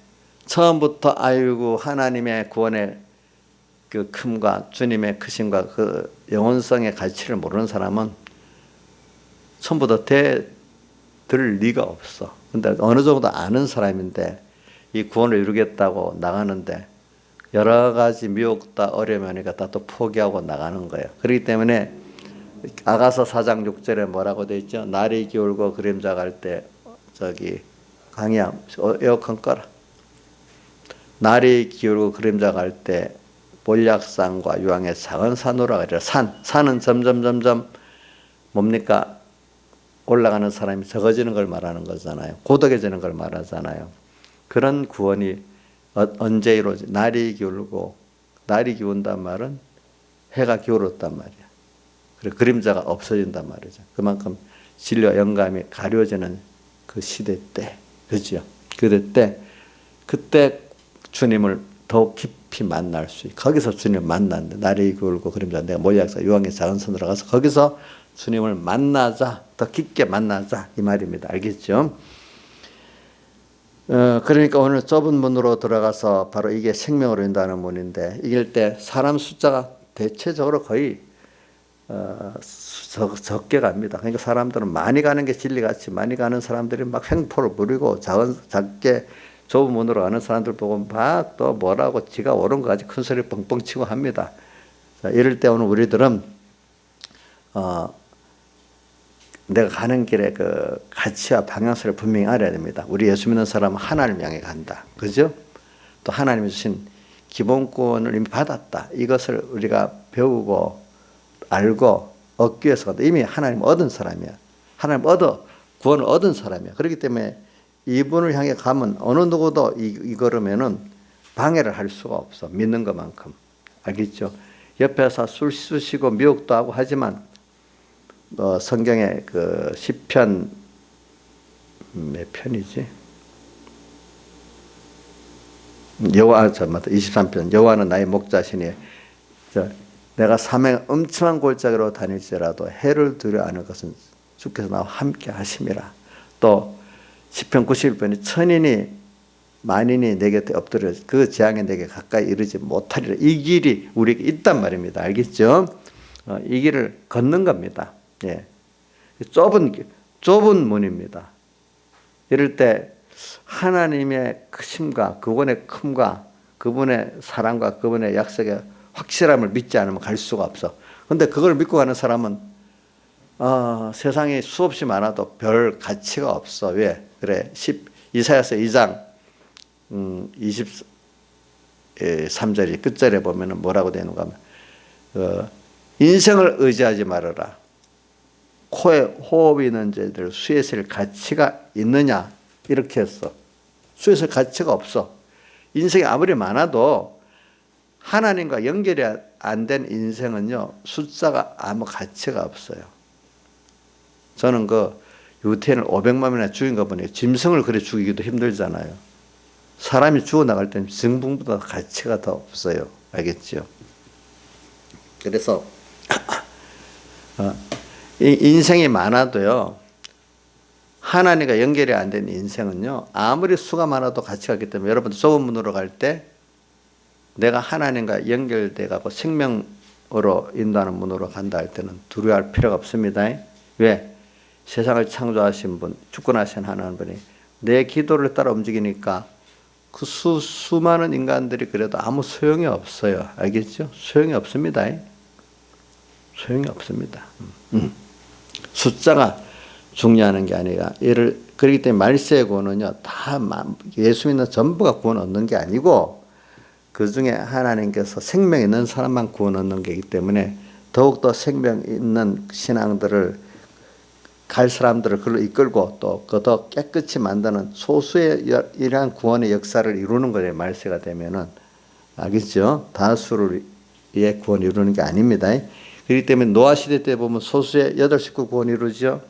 처음부터 아이고 하나님의 구원의 그 큼과 주님의 크심과 그 영혼성의 가치를 모르는 사람은 처음부터 들 리가 없어. 근데 어느 정도 아는 사람인데 이 구원을 이루겠다고 나가는데 여러 가지 미혹다 어려움이니까 다 또 포기하고 나가는 거예요. 그렇기 때문에 아가서 4장 6절에 뭐라고 되어 있죠? 날이 기울고 그림자 갈 때 강이야 에어컨 꺼라. 날이 기울고 그림자 갈 때 몰약산과 유황의 작은 산으로 가리라. 산은 점점 뭡니까? 올라가는 사람이 적어지는 걸 말하는 거잖아요. 고독해지는 걸 말하잖아요. 그런 구원이 언제 이루어지? 날이 기운단 말은 해가 기울었단 말이야. 그래 그림자가 없어진단 말이죠. 그만큼 진리와 영감이 가려지는 그 시대 때, 그죠? 그때 주님을 더 깊이 만날 수 있고 거기서 주님을 만났는데 날이 기울고 그림자 내가 몰약산 유황의 작은 산으로 가서 거기서 주님을 만나자, 더 깊게 만나자 이 말입니다. 알겠죠? 그러니까 오늘 좁은 문으로 들어가서 바로 이게 생명으로 인도하는 문인데 이길 때 사람 숫자가 대체적으로 거의 적게 갑니다. 그러니까 사람들은 많이 가는 게 진리같이 많이 가는 사람들이 막 횡포를 부리고 작게 좁은 문으로 가는 사람들 보고 막 또 뭐라고 지가 옳은 거 가지고 큰 소리 뻥뻥 치고 합니다. 자, 이럴 때 오늘 우리들은 내가 가는 길에 그 가치와 방향성을 분명히 알아야 됩니다. 우리 예수 믿는 사람은 하나님을 향해 간다. 그죠? 또 하나님이 주신 기본권을 이미 받았다. 이것을 우리가 배우고 알고 얻기 위해서 간다. 이미 하나님 얻은 사람이야. 하나님 구원을 얻은 사람이야. 그렇기 때문에 이분을 향해 가면 어느 누구도 이 걸으면은 방해를 할 수가 없어. 믿는 것만큼. 알겠죠? 옆에서 술 쑤시고 미혹도 하고 하지만 성경에 그 시편 몇 편이지? 23편. 여호와는 나의 목자시니 내가 사명의 엄청난 골짜기로 다닐지라도 해를 두려 않을 것은 주께서 나와 함께 하심이라. 또 시편 91편이 천인이 만인이 내 곁에 엎드려 그 재앙에 내게 가까이 이르지 못하리라. 이 길이 우리에게 있단 말입니다. 알겠죠? 이 길을 걷는 겁니다. 예. 좁은 문입니다. 이럴 때 하나님의 크심과 그분의 큼과 그분의 사랑과 그분의 약속의 확실함을 믿지 않으면 갈 수가 없어. 그런데 그걸 믿고 가는 사람은 세상에 수없이 많아도 별 가치가 없어. 왜? 그래. 이사야서 2장 23절이 끝절에 보면 뭐라고 되는가 하면 인생을 의지하지 말아라. 코에 호흡이 있는 자들 수에 쓸 가치가 있느냐 이렇게 했어. 수에 쓸 가치가 없어. 인생이 아무리 많아도 하나님과 연결해야 안 된 인생은요, 숫자가 아무 가치가 없어요. 저는 그 유태인을 500만 명이나 죽인 거 보니 짐승을 그래 죽이기도 힘들잖아요. 사람이 죽어나갈 때는 짐승보다 가치가 더 없어요. 알겠죠? 그래서 이 인생이 많아도요, 하나님과 연결이 안 된 인생은요, 아무리 수가 많아도 가치가 없기 때문에 여러분들 좁은 문으로 갈 때 내가 하나님과 연결돼 가고 생명으로 인도하는 문으로 간다 할 때는 두려워할 필요가 없습니다. 왜? 세상을 창조하신 분, 주권하신 하나님이 내 기도를 따라 움직이니까 그 수많은 인간들이 그래도 아무 소용이 없어요. 알겠죠? 소용이 없습니다. 소용이 없습니다. 숫자가 중요한 게 아니라 그렇기 때문에 말세의 구원은요, 다 예수 믿는 전부가 구원 얻는 게 아니고 그 중에 하나님께서 생명 있는 사람만 구원 얻는 게이기 때문에 더욱더 생명 있는 신앙들을 갈 사람들을 그걸로 이끌고 또 더 깨끗이 만드는 소수의 이러한 구원의 역사를 이루는 거예요. 말세가 되면은. 알겠죠? 다수를 위해 구원 이루는 게 아닙니다. 그렇기 때문에 노아 시대 때 보면 소수의 8식구 구원 이루죠.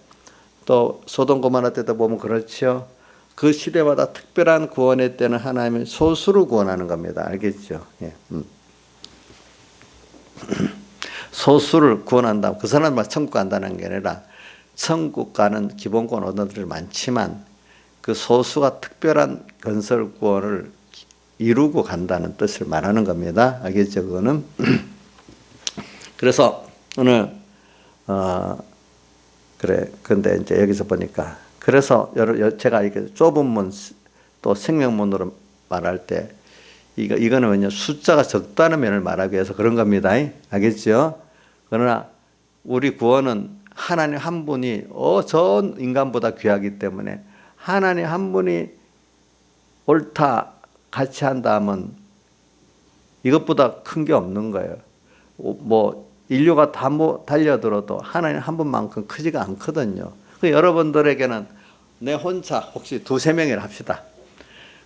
또 소돔 고모라 때도 보면 그렇죠. 그 시대마다 특별한 구원의 때는 하나님이 소수를 구원하는 겁니다. 알겠죠? 예. 소수를 구원한다. 그 사람만 천국 간다는 게 아니라 천국 가는 기본권 얻는 많지만 그 소수가 특별한 건설 구원을 이루고 간다는 뜻을 말하는 겁니다. 알겠죠? 그거는. 그래서 오늘 그래. 근데 이제 여기서 보니까 그래서 제가 이렇게 좁은 문 또 생명문으로 말할 때 이거는 왜냐 숫자가 적다는 면을 말하기 위해서 그런 겁니다. 알겠죠? 그러나 우리 구원은 하나님 한 분이 전 인간보다 귀하기 때문에 하나님 한 분이 옳다 같이 한다면 이것보다 큰 게 없는 거예요. 뭐 인류가 다 달려들어도 하나님 한 분만큼 크지가 않거든요. 여러분들에게는 내 혼자 혹시 2-3명이라 합시다.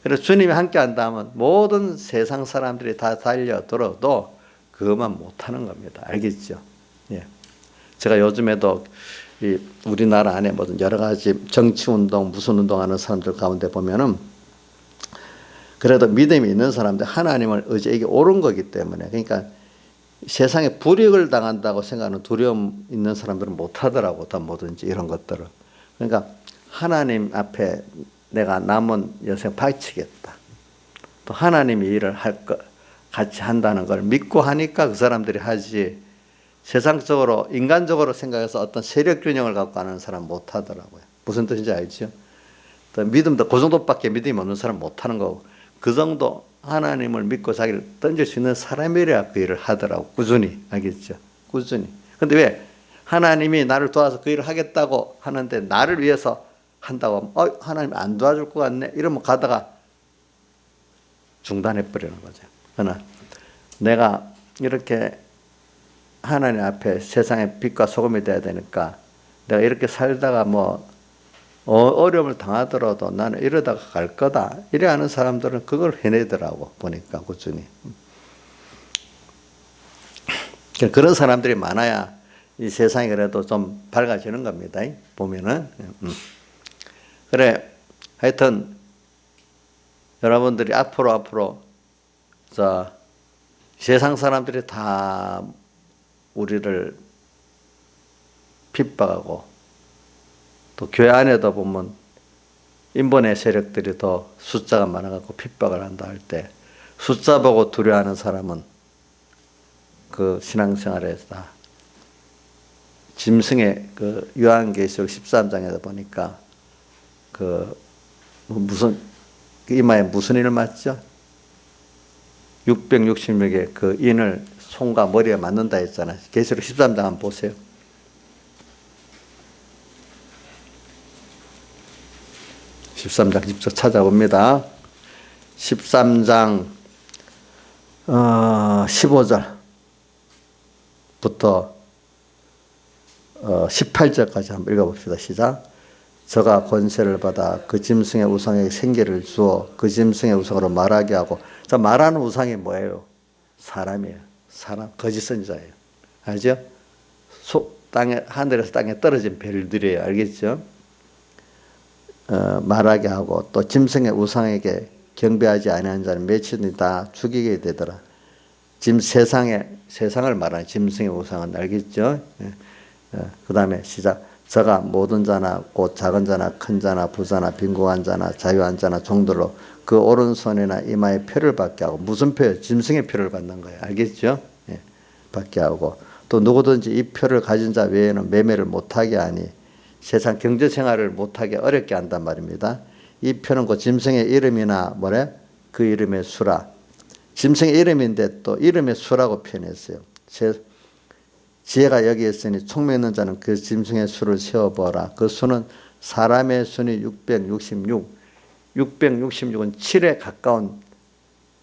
그래서 주님이 함께 한다면 모든 세상 사람들이 다 달려들어도 그것만 못하는 겁니다. 알겠죠? 예. 제가 요즘에도 우리나라 안에 모든 여러 가지 정치운동, 무슨 운동하는 사람들 가운데 보면은 그래도 믿음이 있는 사람들 하나님을 의지해 이게 옳은 거기 때문에 그러니까 세상에 불이익을 당한다고 생각하는 두려움 있는 사람들은 못하더라고. 다 뭐든지 이런 것들을. 그러니까 하나님 앞에 내가 남은 여생 바치겠다. 또 하나님이 일을 같이 한다는 걸 믿고 하니까 그 사람들이 하지 세상적으로 인간적으로 생각해서 어떤 세력 균형을 갖고 하는 사람 못하더라고요. 무슨 뜻인지 알죠? 또 믿음도 그 정도밖에 믿음이 없는 사람 못하는 거고 그 정도 하나님을 믿고 자기를 던질 수 있는 사람이래야 그 일을 하더라고. 꾸준히. 알겠죠? 꾸준히. 근데 왜? 하나님이 나를 도와서 그 일을 하겠다고 하는데 나를 위해서 한다고 하면 하나님 안 도와줄 것 같네. 이러면 가다가 중단해버리는 거죠. 그러나 내가 이렇게 하나님 앞에 세상의 빛과 소금이 돼야 되니까 내가 이렇게 살다가 어려움을 당하더라도 나는 이러다가 갈 거다. 이래 하는 사람들은 그걸 해내더라고. 보니까 꾸준히. 그런 사람들이 많아야 이 세상이 그래도 좀 밝아지는 겁니다. 보면은. 그래. 하여튼 여러분들이 앞으로 세상 사람들이 다 우리를 핍박하고 또 교회 안에도 보면 인본의 세력들이 더 숫자가 많아갖고 핍박을 한다 할 때 숫자 보고 두려워하는 사람은 그 신앙생활에서 다 짐승의 그 요한계시록 13장에서 보니까 무슨 이마에 무슨 인을 맞죠? 660명의 그 인을 손과 머리에 맞는다 했잖아요. 계시록 13장 한번 보세요. 13장 직접 찾아봅니다. 13장 15절부터 18절까지 한번 읽어봅시다. 시작. 저가 권세를 받아 그 짐승의 우상에게 생기를 주어 그 짐승의 우상으로 말하게 하고. 자, 말하는 우상이 뭐예요? 사람이에요. 사람 거짓 선지자예요. 알죠? 땅에 하늘에서 땅에 떨어진 별들이에요. 알겠죠? 말하게 하고 또 짐승의 우상에게 경배하지 아니하는 자는 며칠이 다 죽이게 되더라. 지금 세상을 말하는 짐승의 우상은 알겠죠? 그 다음에 시작. 저가 모든 자나 곧 작은 자나 큰 자나 부자나 빈곤한 자나 자유한 자나 종들로 그 오른손이나 이마에 표를 받게 하고, 무슨 표요? 짐승의 표를 받는 거예요. 알겠죠? 받게 하고, 또 누구든지 이 표를 가진 자 외에는 매매를 못하게 하니 세상 경제 생활을 못하게 어렵게 한단 말입니다. 이 표는 그 짐승의 이름이나 뭐래? 그 이름의 수라. 짐승의 이름인데 또 이름의 수라고 표현했어요. 지혜가 여기 있으니 총명 있는 자는 그 짐승의 수를 세어보라. 그 수는 사람의 수니 666. 666은 7에 가까운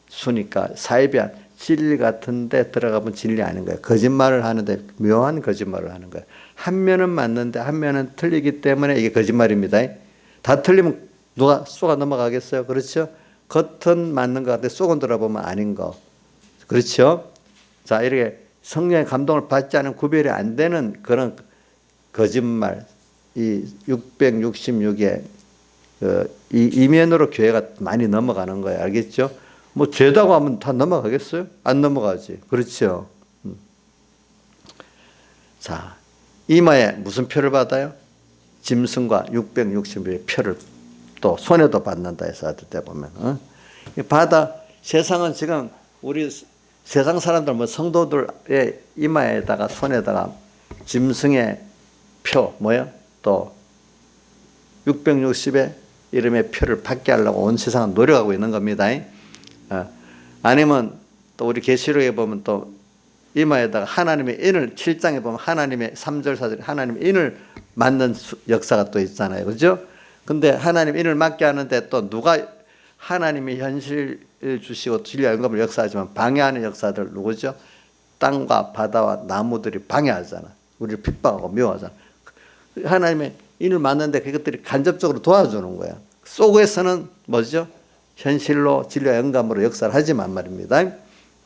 수니까 사이비한 진리 같은데 들어가면 진리 아닌 거예요. 거짓말을 하는데 묘한 거짓말을 하는 거예요. 한 면은 맞는데 한 면은 틀리기 때문에 이게 거짓말입니다. 다 틀리면 누가 쏘가 넘어가겠어요? 그렇죠? 겉은 맞는 것 같은데 속은 들어보면 아닌 거. 그렇죠? 자, 이렇게 성령의 감동을 받지 않은 구별이 안 되는 그런 거짓말, 이 666의 이 이면으로 교회가 많이 넘어가는 거예요. 알겠죠? 뭐 죄다고 하면 다 넘어가겠어요? 안 넘어가지. 그렇죠? 자, 이마에 무슨 표를 받아요? 짐승과 666의 표를 또 손에도 받는다 해서 어떨 때 보면 받아. 세상은 지금 우리 세상 사람들 뭐 성도들의 이마에다가 손에다가 짐승의 표 뭐요? 또 660의 이름의 표를 받게 하려고 온 세상은 노력하고 있는 겁니다. 아니면 또 우리 계시록에 보면 또 이마에다가 하나님의 인을 7장에 보면 하나님의 3절 4절 하나님의 인을 맞는 역사가 또 있잖아요. 그죠? 근데 하나님 인을 맞게 하는데 또 누가 하나님이 현실 주시고 진리와 영감을 역사하지만 방해하는 역사들 누구죠? 땅과 바다와 나무들이 방해하잖아. 우리를 핍박하고 미워하잖아. 하나님의 인을 맞는데 그것들이 간접적으로 도와주는 거야. 속에서는 뭐죠? 현실로 진리와 영감으로 역사를 하지만 말입니다.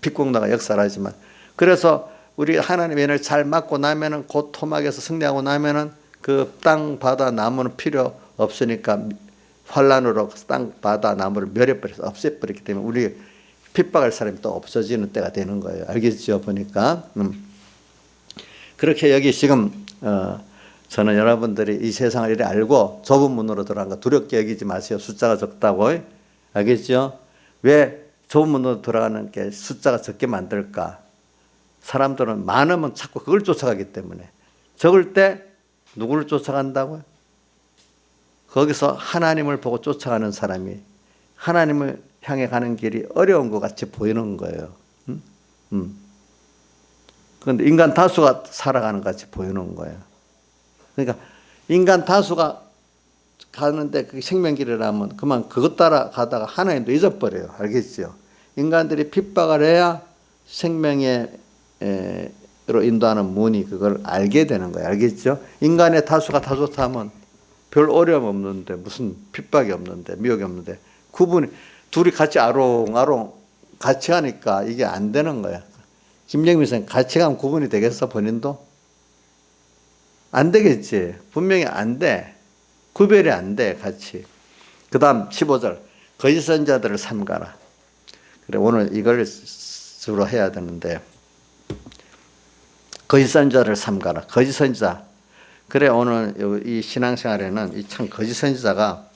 빛공나가 역사를 하지만. 그래서 우리 하나님의 인을 잘 맞고 나면은 곧 토막에서 승리하고 나면은 그 땅, 바다, 나무는 필요 없으니까 환란으로 땅, 바다, 나무를 멸해버려서 없애버렸기 때문에 우리 핍박할 사람이 또 없어지는 때가 되는 거예요. 알겠죠? 보니까. 그렇게 여기 지금 저는 여러분들이 이 세상을 이렇게 알고 좁은 문으로 들어간 거 두렵게 여기지 마세요. 숫자가 적다고. 알겠죠? 왜 좁은 문으로 들어가는 게 숫자가 적게 만들까? 사람들은 많으면 자꾸 그걸 쫓아가기 때문에. 적을 때 누구를 쫓아간다고요? 거기서 하나님을 보고 쫓아가는 사람이 하나님을 향해 가는 길이 어려운 것 같이 보이는 거예요. 그런데 인간 다수가 살아가는 것 같이 보이는 거예요. 그러니까 인간 다수가 가는데 그게 생명길이라면 그만 그것 따라 가다가 하나님도 잊어버려요. 알겠죠? 인간들이 핍박을 해야 생명으로 인도하는 문이 그걸 알게 되는 거예요. 알겠죠? 인간의 다수가 다 좋다 하면 별 어려움 없는데 무슨 핍박이 없는데 미혹이 없는데 둘이 같이 아롱아롱 같이 가니까 이게 안 되는 거야. 김정민 선생 같이 가면 구분이 되겠어? 본인도? 안 되겠지. 분명히 안 돼. 구별이 안 돼, 같이. 그 다음 15절. 거짓 선지자들을 삼가라. 그래, 오늘 이걸 주로 해야 되는데. 거짓 선지자를 삼가라. 거짓 선지자. 그래, 오늘 이 신앙생활에는 이 참 거짓 선지자가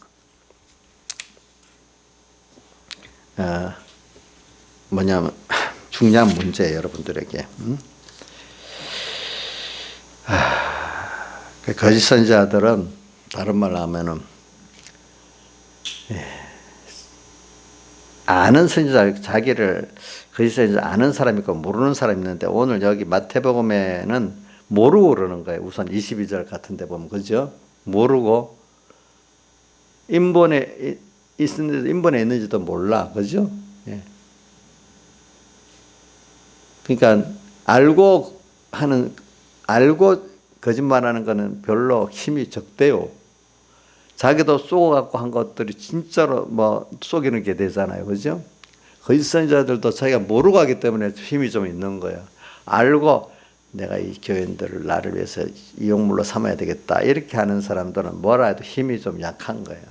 뭐냐면 중요한 문제예요, 여러분들에게. 거짓 선지자들은 다른 말로 하면은 아는 선지자, 자기를 거짓 선지자 아는 사람이 있고 모르는 사람이 있는데 오늘 여기 마태복음에는 모르고 그러는 거예요. 우선 22절 같은 데 보면 그죠? 모르고 인본에 있는지도 몰라. 그죠? 예. 그러니까 알고 거짓말하는 거는 별로 힘이 적대요. 자기도 쏘고 갖고 한 것들이 진짜로 뭐 속이는 게 되잖아요. 그죠? 거짓 선지자들도 자기가 모르고 하기 때문에 힘이 좀 있는 거예요. 알고 내가 이 교인들을 나를 위해서 이용물로 삼아야 되겠다 이렇게 하는 사람들은 뭐라 해도 힘이 좀 약한 거예요.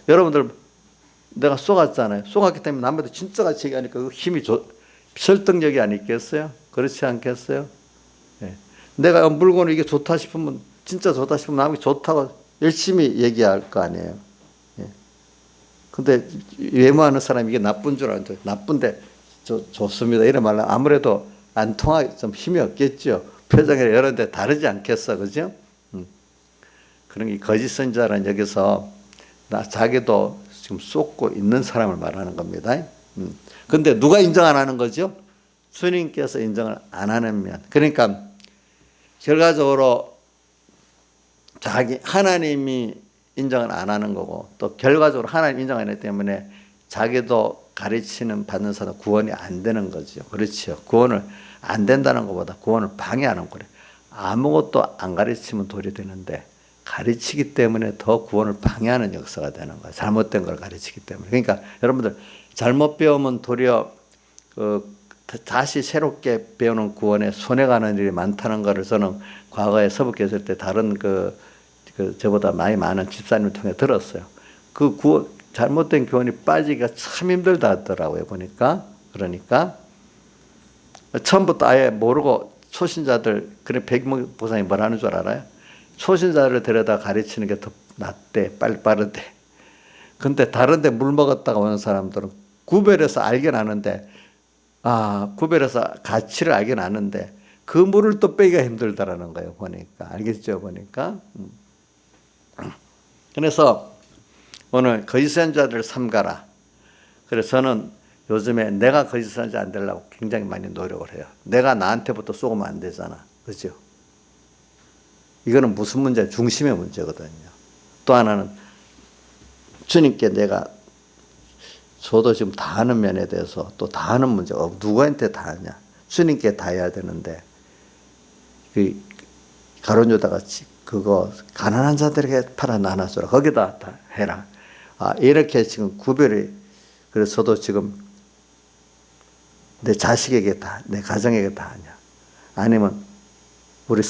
여러분들 내가 쏘았잖아요. 쏘았기 때문에 남한테 진짜 같이 얘기하니까 그 힘이 설득력이 아니겠어요? 그렇지 않겠어요? 네. 내가 물건을 이게 좋다 싶으면 진짜 좋다 싶으면 남이 좋다고 열심히 얘기할 거 아니에요. 예. 근데 외모하는 사람이 이게 나쁜 줄 아는데 나쁜데 좋습니다. 이런 말은 아무래도 안 통하기 좀 힘이 없겠죠. 표정이 여러 데 다르지 않겠어. 그죠? 그런 게 거짓 선지자는 여기서 자기도 지금 쏟고 있는 사람을 말하는 겁니다. 근데 누가 인정 안 하는 거죠? 주님께서 인정을 안 하는 면. 그러니까 결과적으로 하나님이 인정을 안 하는 거고 또 결과적으로 하나님 인정 안 하기 때문에 자기도 가르치는 받는 사람 구원이 안 되는 거죠. 그렇죠. 구원을 안 된다는 것보다 구원을 방해하는 거래. 아무것도 안 가르치면 돌이 되는데 가르치기 때문에 더 구원을 방해하는 역사가 되는 거예요. 잘못된 걸 가르치기 때문에. 그러니까 여러분들 잘못 배우면 도리어 다시 새롭게 배우는 구원에 손해가는 일이 많다는 것을 저는 과거에 서북에 있을 때 다른 저보다 나이 많은 집사님을 통해 들었어요. 잘못된 교훈이 빠지기가 참 힘들다 하더라고요. 보니까. 그러니까 처음부터 아예 모르고 초신자들, 그래 백목 보상이 뭐라는 줄 알아요? 초신자를 데려다 가르치는 게 더 낫대, 빠르대. 근데 다른 데 물 먹었다가 오는 사람들은 구별해서 알긴 아는데, 구별해서 가치를 알긴 아는데, 그 물을 또 빼기가 힘들다라는 거예요. 보니까. 알겠죠? 보니까. 그래서 오늘 거짓 선지자들 삼가라. 그래서 저는 요즘에 내가 거짓 선지자 안 되려고 굉장히 많이 노력을 해요. 내가 나한테부터 쏘면 안 되잖아. 그죠? 이거는 무슨 문제? 중심의 문제거든요. 또 하나는 주님께 내가 저도 지금 다 하는 면에 대해서 또 다 하는 문제가 누구한테 다 하냐? 주님께 다 해야 되는데 가룟 유다가 그거 가난한 자들에게 팔아 나눠주라. 거기다 다 해라. 이렇게 지금 구별이. 그래서 저도 지금 내 자식에게 다, 내 가정에게 다 하냐? 아니면 우리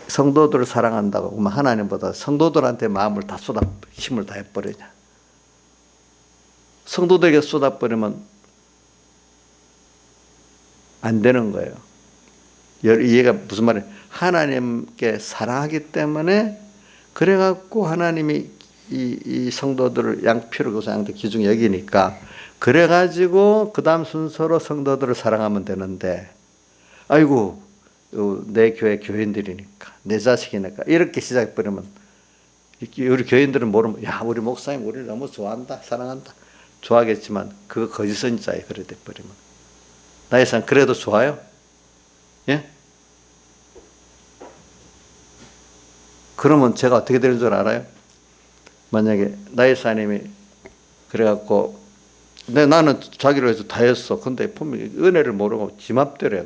성도들을 사랑한다고 그러면 하나님보다 성도들한테 마음을 다 힘을 다 해버리냐? 성도들에게 쏟아버리면 안 되는 거예요. 이해가 무슨 말이에요? 하나님께 사랑하기 때문에 그래갖고 하나님이 이 성도들을 양피로 교사 양대 기중에 여기니까 그래가지고 그 다음 순서로 성도들을 사랑하면 되는데 아이고 내 교회 교인들이니까 내 자식이니까 이렇게 시작해버리면 우리 교인들은 모르면 야 우리 목사님 우리를 너무 좋아한다 사랑한다 좋아하겠지만 그거 거짓 선지자에 그래 돼버리면 나이산 그래도 좋아요? 예? 그러면 제가 어떻게 되는 줄 알아요? 만약에 나이사님이 그래갖고 나는 자기를 위해서 다 했어. 근데 분명히 은혜를 모르고 지 맘대로 해.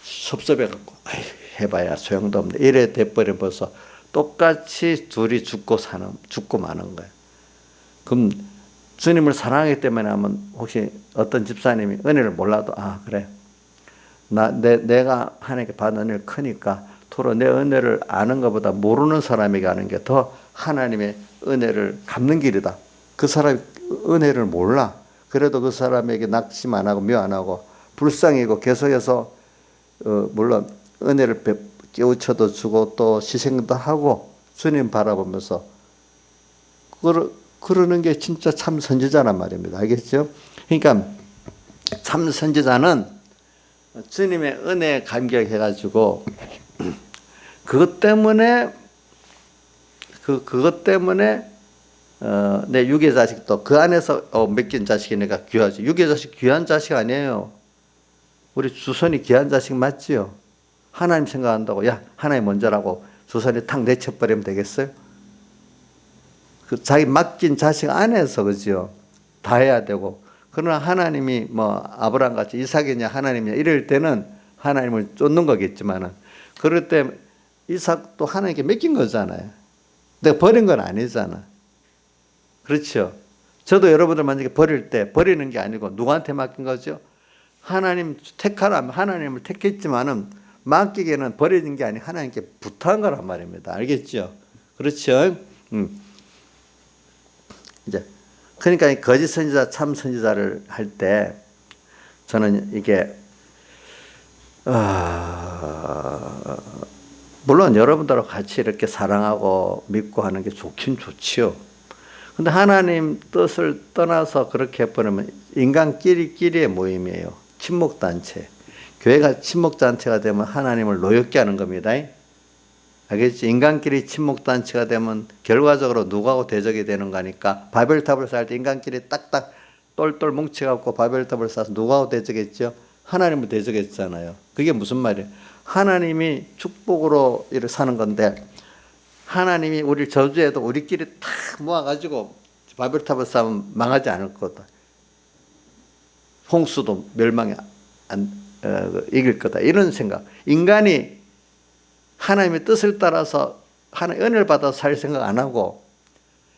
섭섭해갖고 해봐야 소용도 없네. 이래 돼버려 벌써 똑같이 둘이 죽고 마는 거예요. 그럼 주님을 사랑하기 때문에 하면 혹시 어떤 집사님이 은혜를 몰라도 그래. 내가 하나님께 받은 은혜를 크니까 도로 내 은혜를 아는 것보다 모르는 사람에게 아는 게 더 하나님의 은혜를 갚는 길이다. 그 사람이 은혜를 몰라. 그래도 그 사람에게 낙심 안 하고 묘 안 하고 불쌍히고 계속해서 물론 은혜를 깨우쳐도 주고 또 희생도 하고 주님 바라보면서 그러는 게 진짜 참 선지자란 말입니다. 알겠죠? 그러니까 참 선지자는 주님의 은혜에 감격해가지고 그것 때문에 내 육의 자식도 그 안에서 맡긴 자식이니까 귀하지. 육의 자식 귀한 자식 아니에요. 우리 주선이 귀한 자식 맞지요? 하나님 생각한다고 야 하나님 먼저라고 주선이 탁 내쳐버리면 되겠어요? 그 자기 맡긴 자식 안에서 그죠? 다 해야 되고 그러나 하나님이 아브라함 같이 이삭이냐 하나님이냐 이럴 때는 하나님을 쫓는 거겠지만은 그럴 때 이삭도 하나님께 맡긴 거잖아요. 내가 버린 건 아니잖아. 그렇죠? 저도 여러분들 만약에 버릴 때 버리는 게 아니고 누구한테 맡긴 거죠? 하나님 택하라 하나님을 택했지만은 맡기게는 버리는 게 아니고 하나님께 부탁한 거란 말입니다. 알겠죠? 그렇죠? 이제 그러니까 이 거짓 선지자 참 선지자를 할 때 저는 이게 물론 여러분들하고 같이 이렇게 사랑하고 믿고 하는 게 좋긴 좋지요. 근데 하나님 뜻을 떠나서 그렇게 해버리면 인간끼리의 모임이에요. 친목단체. 교회가 친목단체가 되면 하나님을 노엽게 하는 겁니다. 알겠지? 인간끼리 친목단체가 되면 결과적으로 누구하고 대적이 되는 거니까 바벨탑을 쌓을 때 인간끼리 딱딱 똘똘 뭉쳐갖고 바벨탑을 쌓아서 누구하고 대적했죠? 하나님을 대적했잖아요. 그게 무슨 말이에요? 하나님이 축복으로 이렇게 사는 건데 하나님이 우리를 저주해도 우리끼리 탁 모아가지고 바벨탑을 쌓으면 망하지 않을 거다. 홍수도 멸망이 이길 거다. 이런 생각. 인간이 하나님의 뜻을 따라서 하나님의 은혜를 받아서 살 생각 안 하고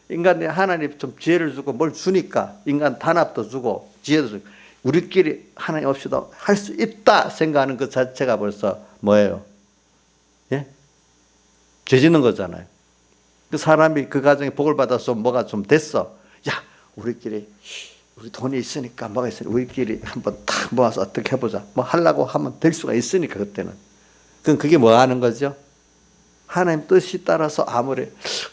인간이 하나님 좀 지혜를 주고 뭘 주니까 인간 단합도 주고 지혜도 주고 우리끼리 하나님 없이도 할 수 있다 생각하는 그 자체가 벌써 뭐예요? 예? 죄 짓는 거잖아요. 그 사람이 그 가정에 복을 받아서 뭐가 좀 됐어. 야, 우리 돈이 있으니까 뭐가 있으니까 우리끼리 한번 탁 모아서 어떻게 해보자. 뭐 하려고 하면 될 수가 있으니까 그때는. 그럼 그게 뭐 하는 거죠? 하나님 뜻이 따라서 아무리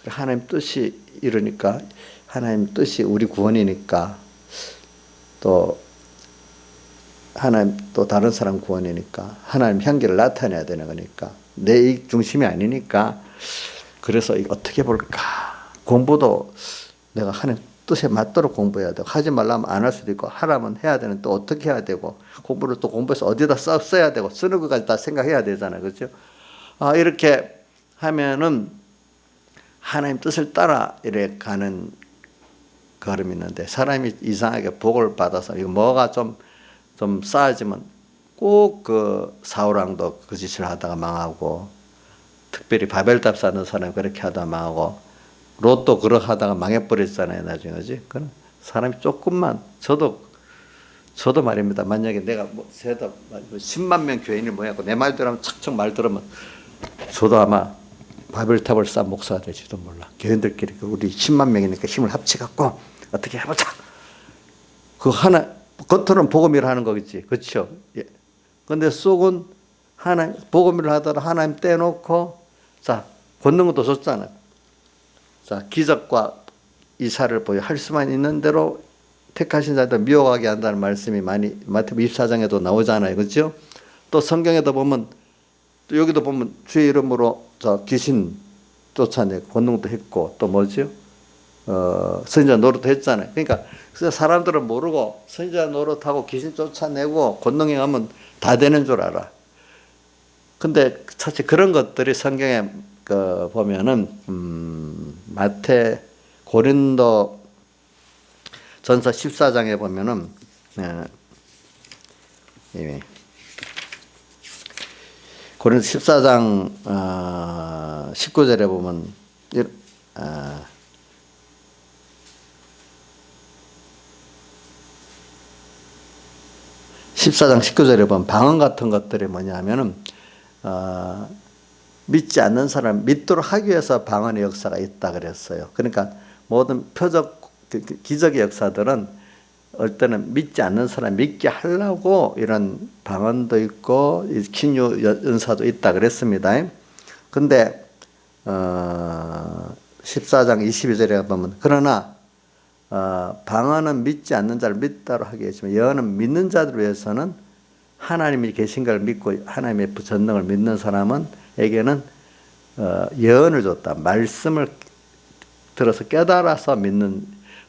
하나님 뜻이 이러니까 하나님 뜻이 우리 구원이니까 또 하나님 또 다른 사람 구원이니까 하나님 향기를 나타내야 되는 거니까 내 이익 중심이 아니니까 그래서 이거 어떻게 볼까? 공부도 내가 하나님 뜻에 맞도록 공부해야 되고 하지 말라면 안 할 수도 있고 하라면 해야 되는 또 어떻게 해야 되고 공부를 또 공부해서 어디다 써야 되고 쓰는 것까지 다 생각해야 되잖아요. 그렇죠? 이렇게 하면은 하나님 뜻을 따라 이렇게 가는 걸음이 있는데 사람이 이상하게 복을 받아서 이거 뭐가 좀 쌓아지면 꼭 그 사울왕도 그 짓을 하다가 망하고 특별히 바벨탑 쌓는 사람이 그렇게 하다가 망하고 롯도 그렇게 하다가 망해버렸잖아요. 나중에 그지? 그런 사람이 조금만 저도 말입니다. 만약에 내가 뭐 10만 명 교인이 모였고 내 말 들으면 척척 말 들으면 저도 아마 바벨탑을 쌓은 목사가 될지도 몰라. 교인들끼리 우리 10만 명이니까 힘을 합쳐갖고 어떻게 해보자. 그 하나 겉으로는 복음을 하는 거겠지, 그렇죠? 예. 근데 속은 하나님 복음을 하다가 하나님 떼놓고 자 걷는 것도 좋잖아요. 자 기적과 이사를 보여 할 수만 있는 대로 택하신 자들 미워하게 한다는 말씀이 많이 마태복음 24장에도 나오잖아요, 그렇죠? 또 성경에도 보면 또 여기도 보면 주의 이름으로 저 귀신 쫓아내고 걷는 것도 했고 또 뭐죠? 선지자 노릇도 했잖아요. 그러니까 사람들은 모르고 선지자 노릇하고 귀신 쫓아내고 권능에 가면 다 되는 줄 알아. 근데 사실 그런 것들이 성경에 보면은 마태 고린도 전서 14장에 보면은 고린도 14장 19절에 보면 14장 19절에 보면 방언 같은 것들이 뭐냐면은 믿지 않는 사람 믿도록 하기 위해서 방언의 역사가 있다 그랬어요. 그러니까 모든 표적 기적의 역사들은 어떨 때는 믿지 않는 사람 믿게 하려고 이런 방언도 있고 기뉴 연사도 있다 그랬습니다. 근데 14장 22절에 보면 그러나 방언은 믿지 않는 자를 믿다로 하게 했지만 예언은 믿는 자들 위해서는 하나님이 계신 걸 믿고 하나님의 전능을 믿는 사람에게는 예언을 줬다. 말씀을 들어서 깨달아서 믿는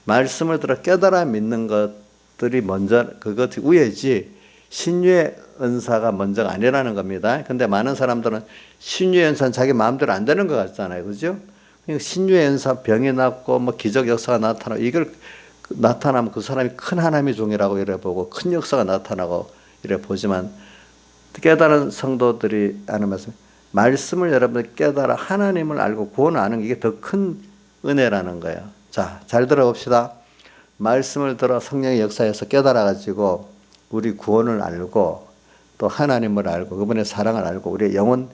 말씀을 들어 깨달아 믿는 것들이 먼저 그것이 우회지 신유의 은사가 먼저가 아니라는 겁니다. 근데 많은 사람들은 신유의 은사는 자기 마음대로 안 되는 것 같잖아요. 그죠? 신유의 은사 병이 낫고 뭐 기적 역사가 나타나고 이걸 나타나면 그 사람이 큰 하나님의 종이라고 이래 보고 큰 역사가 나타나고 이래 보지만 깨달은 성도들이 하는 말씀을 여러분들 깨달아 하나님을 알고 구원을 아는 게 더 큰 은혜라는 거예요. 자, 잘 들어봅시다. 말씀을 들어 성령의 역사에서 깨달아가지고 우리 구원을 알고 또 하나님을 알고 그분의 사랑을 알고 우리 영혼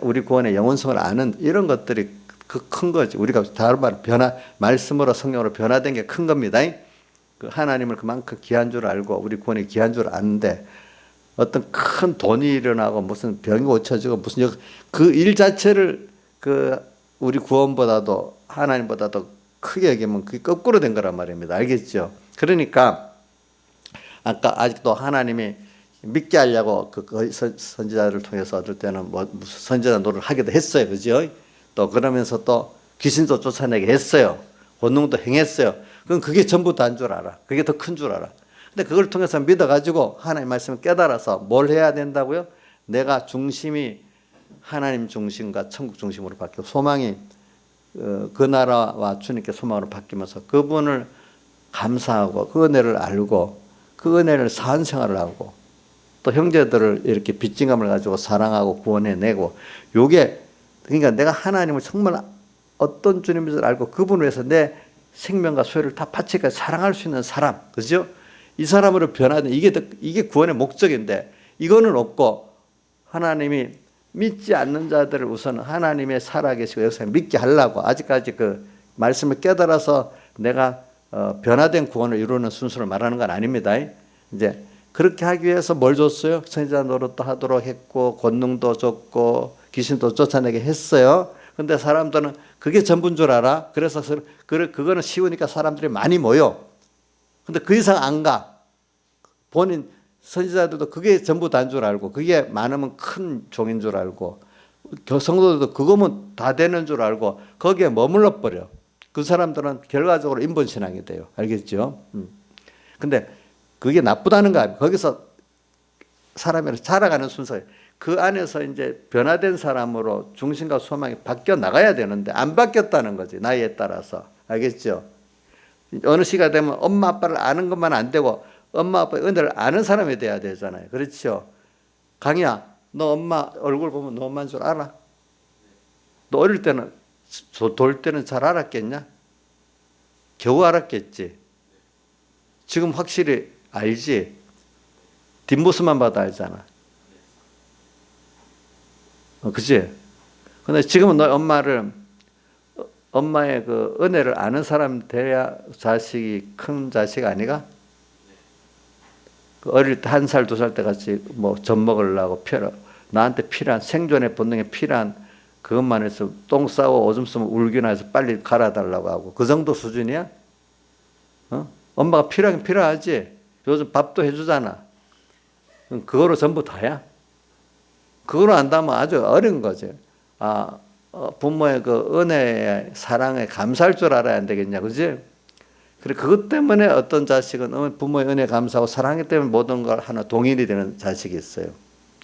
우리 구원의 영혼성을 아는 이런 것들이 그 큰 거지. 우리가 다른 말 말씀으로 성령으로 변화된 게 큰 겁니다. 그 하나님을 그만큼 귀한 줄 알고 우리 구원이 귀한 줄 아는데 어떤 큰 돈이 일어나고 무슨 병이 고쳐지고 무슨 그 일 자체를 그 우리 구원보다도 하나님보다도 크게 여기면 그게 거꾸로 된 거란 말입니다. 알겠죠? 그러니까 아까 아직도 하나님이 믿게 하려고 그 선지자를 통해서 어떨 때는 뭐 무슨 선지자 노릇을 하기도 했어요. 그죠? 또 그러면서 또 귀신도 쫓아내게 했어요. 권능도 행했어요. 그럼 그게 전부 다인 줄 알아. 그게 더 큰 줄 알아. 근데 그걸 통해서 믿어가지고 하나님 말씀을 깨달아서 뭘 해야 된다고요? 내가 중심이 하나님 중심과 천국 중심으로 바뀌고 소망이 그 나라와 주님께 소망으로 바뀌면서 그분을 감사하고 그 은혜를 알고 그 은혜를 사한 생활을 하고 또 형제들을 이렇게 빚진감을 가지고 사랑하고 구원해내고 요게 그러니까 내가 하나님을 정말 어떤 주님인지 알고 그분을 위해서 내 생명과 소유를 다 바치까 사랑할 수 있는 사람, 그죠? 이 사람으로 변화된 이게 구원의 목적인데 이거는 없고 하나님이 믿지 않는 자들을 우선 하나님의 살아계시고 역사에 믿게 하려고 아직까지 그 말씀을 깨달아서 내가 변화된 구원을 이루는 순서를 말하는 건 아닙니다. 이제 그렇게 하기 위해서 뭘 줬어요? 선지자 노릇도 하도록 했고 권능도 줬고 귀신도 쫓아내게 했어요. 근데 사람들은 그게 전부인 줄 알아. 그래서 그거는 쉬우니까 사람들이 많이 모여. 근데 그 이상 안 가. 본인 선지자들도 그게 전부 다인 줄 알고 그게 많으면 큰 종인 줄 알고 성도들도 그거면 다 되는 줄 알고 거기에 머물러 버려. 그 사람들은 결과적으로 인본신앙이 돼요. 알겠죠? 근데 그게 나쁘다는 거야. 거기서 사람이 자라가는 순서예요. 그 안에서 이제 변화된 사람으로 중심과 소망이 바뀌어 나가야 되는데 안 바뀌었다는 거지. 나이에 따라서. 알겠죠? 어느 시가 되면 엄마 아빠를 아는 것만 안 되고 엄마 아빠의 은혜를 아는 사람이 돼야 되잖아요. 그렇죠? 강희야, 너 엄마 얼굴 보면 너 엄마인 줄 알아? 너 어릴 때는 돌 때는 잘 알았겠냐? 겨우 알았겠지. 지금 확실히 알지? 뒷모습만 봐도 알잖아. 그치? 근데 지금은 너 엄마의 그 은혜를 아는 사람 돼야 자식이 큰 자식 아니가? 어릴 때 1살, 2살 때 같이 뭐 젖 먹으려고 나한테 필요한 생존의 본능에 필요한 그것만 해서 똥 싸고 오줌 싸면 울기나 해서 빨리 갈아달라고 하고 그 정도 수준이야? 엄마가 필요하긴 필요하지. 요즘 밥도 해주잖아. 그거로 전부 다야? 그거로 안다면 아주 어려운 거지. 부모의 그 은혜의 사랑에 감사할 줄 알아야 안 되겠냐, 그지? 그래 그것 때문에 어떤 자식은 부모의 은혜 감사하고 사랑하기 때문에 모든 걸 하나 동일이 되는 자식이 있어요.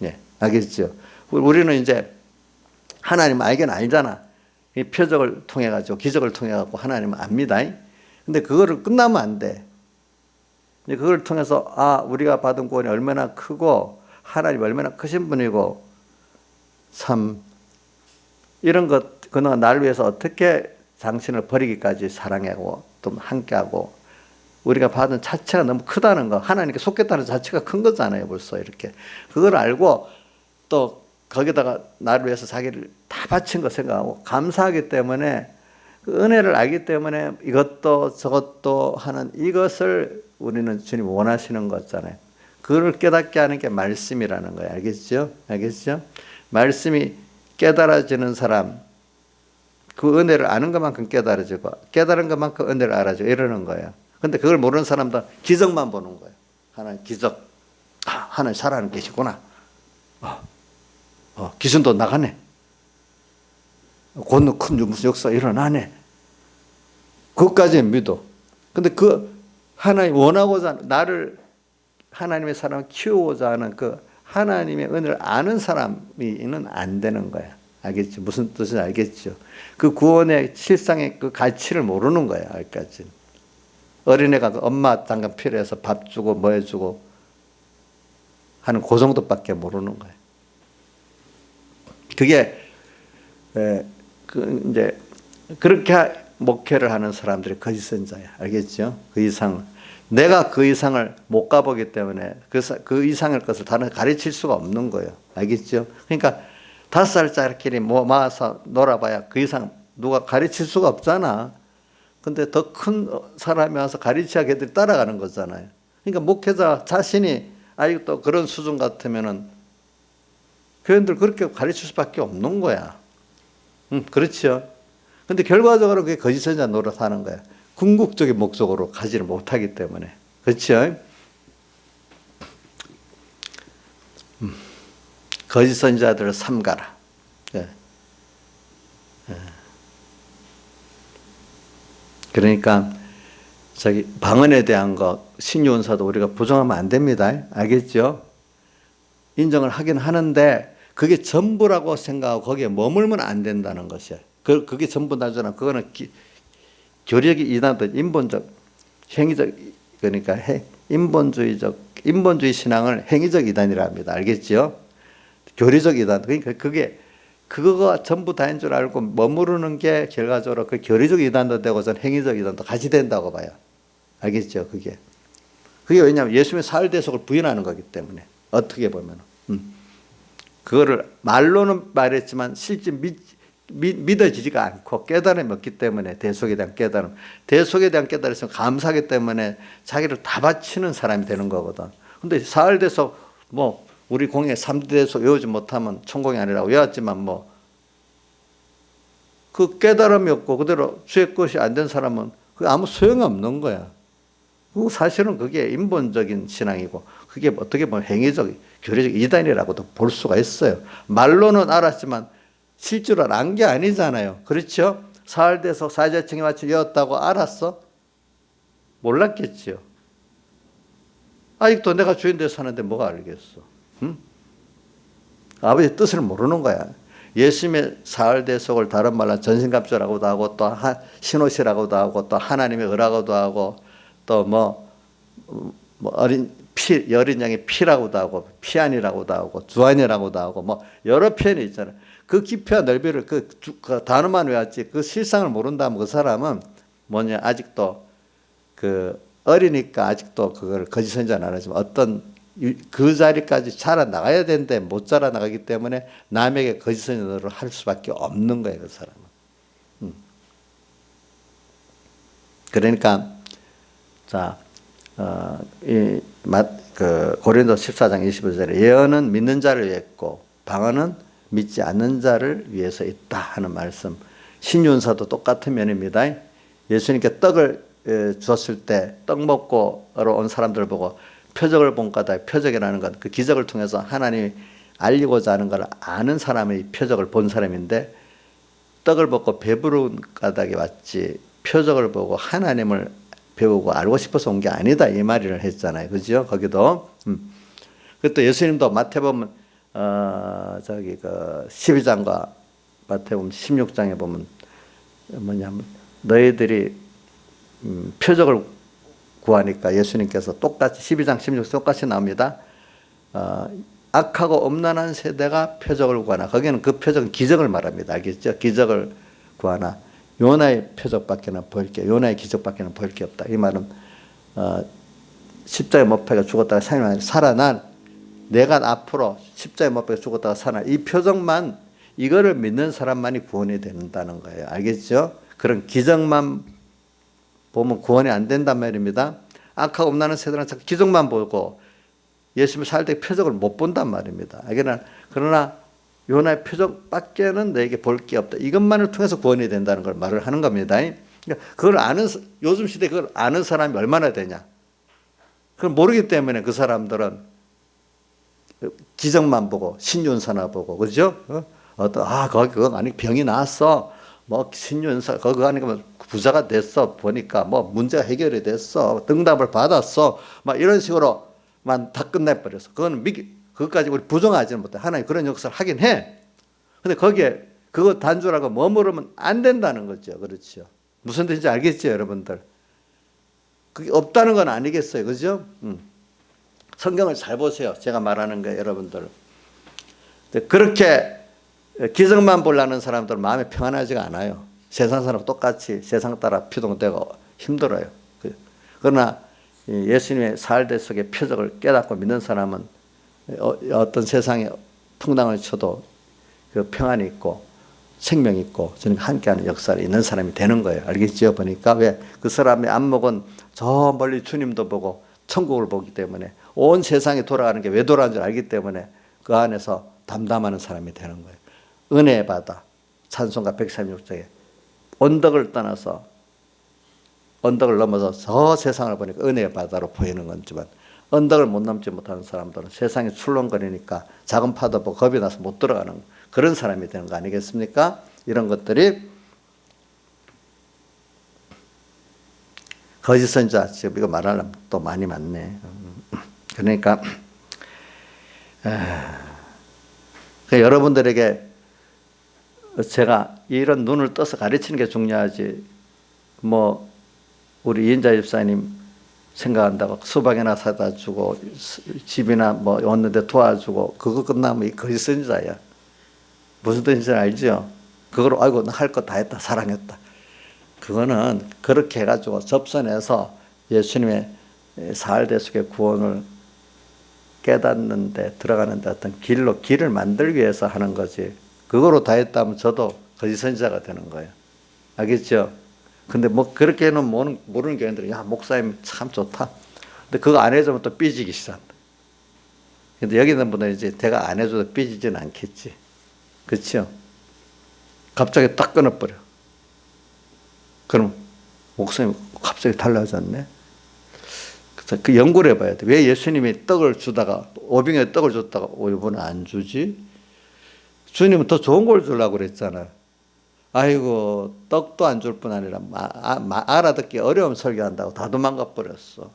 예, 알겠죠? 우리는 이제 하나님 알긴 알잖아. 이 표적을 통해 가지고 기적을 통해 갖고 하나님은 압니다. 근데 그거를 끝나면 안 돼. 그걸 통해서 우리가 받은 구원이 얼마나 크고 하나님 얼마나 크신 분이고 참 이런 것 그는 나를 위해서 어떻게 당신을 버리기까지 사랑하고 또 함께하고 우리가 받은 자체가 너무 크다는 거 하나님께 속겠다는 자체가 큰 거잖아요. 벌써 이렇게 그걸 알고 또 거기다가 나를 위해서 자기를 다 바친 거 생각하고 감사하기 때문에 그 은혜를 알기 때문에 이것도 저것도 하는 이것을 우리는 주님 원하시는 거잖아요. 그걸 깨닫게 하는 게 말씀이라는 거예요. 알겠죠? 알겠죠? 말씀이 깨달아지는 사람 그 은혜를 아는 것만큼 깨달아지고 깨달은 것만큼 은혜를 알아지고 이러는 거예요. 근데 그걸 모르는 사람들은 기적만 보는 거예요. 하나님 기적. 하나님 살아는 계시구나. 귀신도 나가네. 곧 큰 무슨 역사 일어나네. 그것까지는 믿어. 근데 그 하나님 원하고자 나를 하나님의 사람을 키우고자 하는 그 하나님의 은혜를 아는 사람이는 안 되는 거야. 알겠죠? 무슨 뜻인지 알겠죠? 그 구원의 실상의 그 가치를 모르는 거야. 아직까지. 어린애가 그 엄마 잠깐 필요해서 밥 주고 뭐 해주고 하는 그 정도밖에 모르는 거야. 그게 이제 그렇게 목회를 하는 사람들이 거짓 선자야. 알겠죠? 그 이상. 내가 그 이상을 못 가보기 때문에 그 이상의 것을 다른 가르칠 수가 없는 거예요. 알겠죠? 그러니까 5살짜리끼리 모아서 놀아봐야 그 이상 누가 가르칠 수가 없잖아. 근데 더 큰 사람이 와서 가르쳐야 걔들이 따라가는 거잖아요. 그러니까 목회자 자신이 아직도 그런 수준 같으면은 교인들 그렇게 가르칠 수밖에 없는 거야. 그렇죠. 근데 결과적으로 그게 거짓 선자 노릇하는 거야. 궁극적인 목적으로 가지를 못하기 때문에. 그렇죠. 거짓 선자들을 삼가라. 예. 그러니까 저기 방언에 대한 거 신유언사도 우리가 부정하면 안 됩니다. 알겠죠? 인정을 하긴 하는데 그게 전부라고 생각하고 거기에 머물면 안 된다는 것이에요. 그게 전부 나잖아. 그거는 교리적인 이단도 인본적, 행위적, 그러니까 인본주의 신앙을 행위적 이단이라 합니다. 알겠죠? 교리적 이단. 그러니까 그거가 전부 다인 줄 알고 머무르는 게 결과적으로 그 교리적 이단도 되고 전 행위적 이단도 같이 된다고 봐요. 알겠죠? 그게 왜냐하면 예수님의 사흘대속을 부인하는 거기 때문에 어떻게 보면 그거를 말로는 말했지만 실제 믿어지지가 않고 깨달음이 없기 때문에 대속에 대한 깨달음이 있으면 감사하기 때문에 자기를 다 바치는 사람이 되는 거거든. 근데 사흘대속 우리 공예 3대 대속 외우지 못하면 천공이 아니라고 외웠지만 그 깨달음이 없고 그대로 주의 것이 안 된 사람은 그게 아무 소용이 없는 거야. 사실은 그게 인본적인 신앙이고 그게 어떻게 보면 행위적, 교리적 이단이라고도 볼 수가 있어요. 말로는 알았지만 실제로 안 게 아니잖아요. 그렇죠? 사흘대속 사제청에 맞춰 외웠다고 알았어? 몰랐겠죠. 아직도 내가 주인 돼서 사는데 뭐가 알겠어. 응? 아버지의 뜻을 모르는 거야. 예수님의 사흘대속을 다른 말로 전신갑주라고도 하고 또 신옷이라고도 하고 또 하나님의 의라고도 하고 또 여린 양의 피라고도 하고 피안이라고도 하고 주안이라고도 하고 여러 표현이 있잖아요. 그 깊이와 넓이를 그 단어만 외웠지 그 실상을 모른다면 그 사람은 아직도 어리니까 아직도 그걸 거짓 선자는 안 하지만 어떤 그 자리까지 자라나가야 되는데 못 자라나가기 때문에 남에게 거짓 선자를 할 수밖에 없는 거예요. 그 사람은. 그러니까 자, 고린도 14장 25절에 예언은 믿는 자를 위했고 방언은 믿지 않는 자를 위해서 있다 하는 말씀. 신윤사도 똑같은 면입니다. 예수님께 떡을 주었을 때 떡 먹고 온 사람들을 보고 표적을 본 까닭, 표적이라는 것, 그 기적을 통해서 하나님이 알리고자 하는 걸 아는 사람의 표적을 본 사람인데 떡을 먹고 배부른 까닭에 왔지 표적을 보고 하나님을 배우고 알고 싶어서 온 게 아니다 이 말을 했잖아요. 그죠? 거기도. 그것도 예수님도 마태복음 12장과 마태복음 16장에 보면 너희들이 표적을 구하니까 예수님께서 똑같이 12장 16장 똑같이 나옵니다. 악하고 엄난한 세대가 표적을 구하나 거기는 그 표적은 기적을 말합니다. 알겠죠? 기적을 구하나 요나의 표적밖에는 보일 게 요나의 기적밖에는 보일 게 없다. 이 말은 십자가에 못 박혀 죽었다가 살아난 내가 앞으로 십자가에 못 박혀 죽었다가 살아난 이 표적만 이거를 믿는 사람만이 구원이 된다는 거예요. 알겠죠? 그런 기적만 보면 구원이 안 된단 말입니다. 악하고 엄난한 세대는 기적만 보고 예수님을 살 때 표적을 못 본단 말입니다. 그러나 요나의 표적밖에는 너에게 볼 게 없다. 이것만을 통해서 구원이 된다는 걸 말을 하는 겁니다. 그걸 요즘 시대에 그걸 아는 사람이 얼마나 되냐. 그걸 모르기 때문에 그 사람들은 기적만 보고 신윤사나 보고 그죠? 그거 아니 병이 나았어. 신윤사 그거 아니면 부자가 됐어. 보니까 문제가 해결이 됐어. 응답을 받았어. 이런 식으로만 다 끝내버렸어. 그것까지 우리 부정하지는 못해. 하나님 그런 역사를 하긴 해. 근데 거기에 그거 단조라고 머무르면 안 된다는 거죠. 그렇죠. 무슨 뜻인지 알겠죠, 여러분들? 그게 없다는 건 아니겠어요. 그죠? 성경을 잘 보세요. 제가 말하는 거예요, 여러분들. 그렇게 기적만 보려는 사람들은 마음이 평안하지가 않아요. 세상 사람 똑같이 세상 따라 피동되고 힘들어요. 그러나 예수님의 사활대 속의 표적을 깨닫고 믿는 사람은 어떤 세상에 풍랑을 쳐도 그 평안이 있고 생명이 있고 저는 함께하는 역사를 있는 사람이 되는 거예요. 알겠죠? 보니까 왜 그 사람의 안목은 저 멀리 주님도 보고 천국을 보기 때문에 온 세상이 돌아가는 게 왜 돌아가는 줄 알기 때문에 그 안에서 담담하는 사람이 되는 거예요. 은혜의 바다 찬송가 136장에 언덕을 떠나서 언덕을 넘어서 저 세상을 보니까 은혜의 바다로 보이는 건지만 언덕을 못 넘지 못하는 사람들은 세상이 출렁거리니까 작은 파도 보고 겁이 나서 못 들어가는 그런 사람이 되는 거 아니겠습니까? 이런 것들이 거짓 선지자 지금 이거 말하려면 또 많이 많네. 그러니까 여러분들에게 제가 이런 눈을 떠서 가르치는 게 중요하지 뭐 우리 이인자 집사님 생각한다고 수박이나 사다 주고 집이나 뭐 왔는데 도와주고 그거 끝나면 이 거짓 선지자야. 무슨 뜻인지 알죠? 그거로 아이고 나 할 거 다 했다 사랑했다. 그거는 그렇게 해가지고 접선해서 예수님의 사활대 속의 구원을 깨닫는데 들어가는데 어떤 길을 만들기 위해서 하는 거지. 그거로 다 했다면 저도 거짓 선지자가 되는 거예요. 알겠죠? 근데 뭐 그렇게는 모르는 교인들이 야 목사님 참 좋다. 근데 그거 안 해주면 또 삐지기 시작한다. 근데 여기 있는 분들은 이제 내가 안 해줘도 삐지지는 않겠지. 그렇죠? 갑자기 딱 끊어버려. 그럼 목사님 갑자기 달라졌네. 그래서 그 연구를 해봐야 돼. 왜 예수님이 떡을 주다가 오병에 떡을 줬다가 이번에 안 주지? 주님은 더 좋은 걸 주려고 그랬잖아. 아이고 떡도 안 줄 뿐 아니라 알아듣기 어려운 설교한다고 다 도망가 버렸어.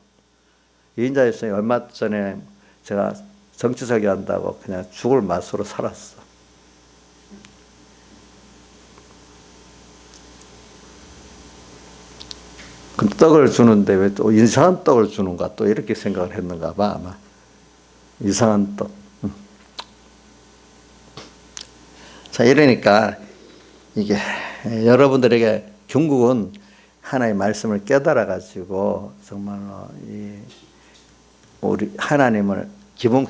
이인자 집사님 얼마 전에 제가 정치 설교한다고 그냥 죽을 맛으로 살았어. 근데 떡을 주는데 왜 또 이상한 떡을 주는가 또 이렇게 생각을 했는가 봐 아마. 이상한 떡. 자 이러니까 이게 여러분들에게 결국은 하나님의 말씀을 깨달아 가지고 정말로 우리 하나님을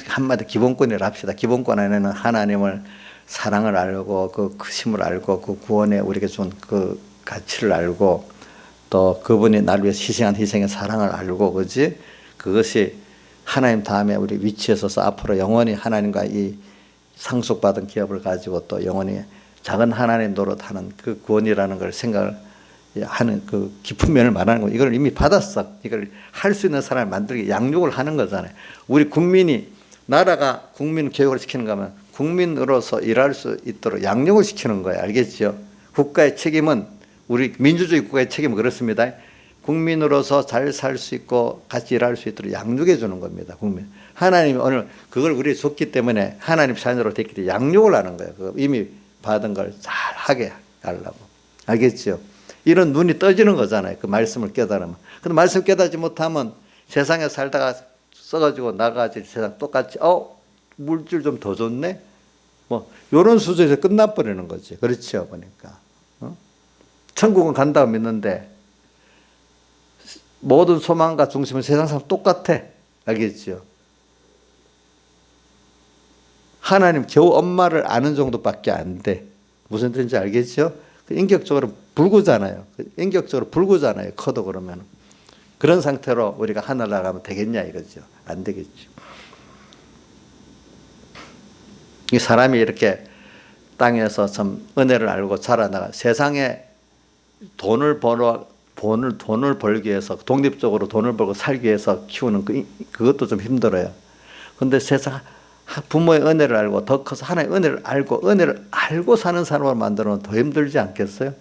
한마디 기본권이라 합시다. 기본권 안에는 하나님을 사랑을 알고 그 크심을 알고 그 구원에 우리에게 준 그 가치를 알고 또 그분이 나를 위해 희생한 희생의 사랑을 알고 그지 그것이 하나님 다음에 우리 위치에 서서 앞으로 영원히 하나님과 이 상속받은 기업을 가지고 또 영원히 작은 하나님 노릇하는 그 구원이라는 걸 생각을 하는 그 깊은 면을 말하는 거. 이걸 이미 받았어. 이걸 할 수 있는 사람을 만들기 양육을 하는 거잖아요. 우리 국민이 나라가 국민 교육을 시키는 거면 국민으로서 일할 수 있도록 양육을 시키는 거예요. 알겠죠? 국가의 책임은 우리 민주주의 국가의 책임은 그렇습니다. 국민으로서 잘 살 수 있고 같이 일할 수 있도록 양육해 주는 겁니다. 국민. 하나님이 오늘 그걸 우리에 줬기 때문에 하나님 자녀로 됐기 때문에 양육을 하는 거예요. 이미 받은 걸 잘 하게 하려고. 알겠죠? 이런 눈이 떠지는 거잖아요. 그 말씀을 깨달으면. 근데 말씀 깨닫지 못하면 세상에 살다가 써가지고 나가지 세상 똑같이 물질 좀 더 줬네? 뭐 이런 수준에서 끝나버리는 거지. 그렇죠? 보니까. 천국은 간다고 믿는데 모든 소망과 중심은 세상 사람 똑같아. 알겠죠? 하나님 겨우 엄마를 아는 정도밖에 안 돼. 무슨 뜻인지 알겠죠? 인격적으로 불구잖아요. 인격적으로 불구잖아요. 커도 그러면. 그런 상태로 우리가 하늘 나가면 되겠냐 이거죠. 안 되겠죠. 이 사람이 이렇게 땅에서 참 은혜를 알고 자라나가 세상에 돈을 벌기 위해서 독립적으로 돈을 벌고 살기 위해서 키우는 그것도 좀 힘들어요. 근데 세상 부모의 은혜를 알고 더 커서 하나님의 은혜를 알고 사는 사람을 만들면 더 힘들지 않겠어요?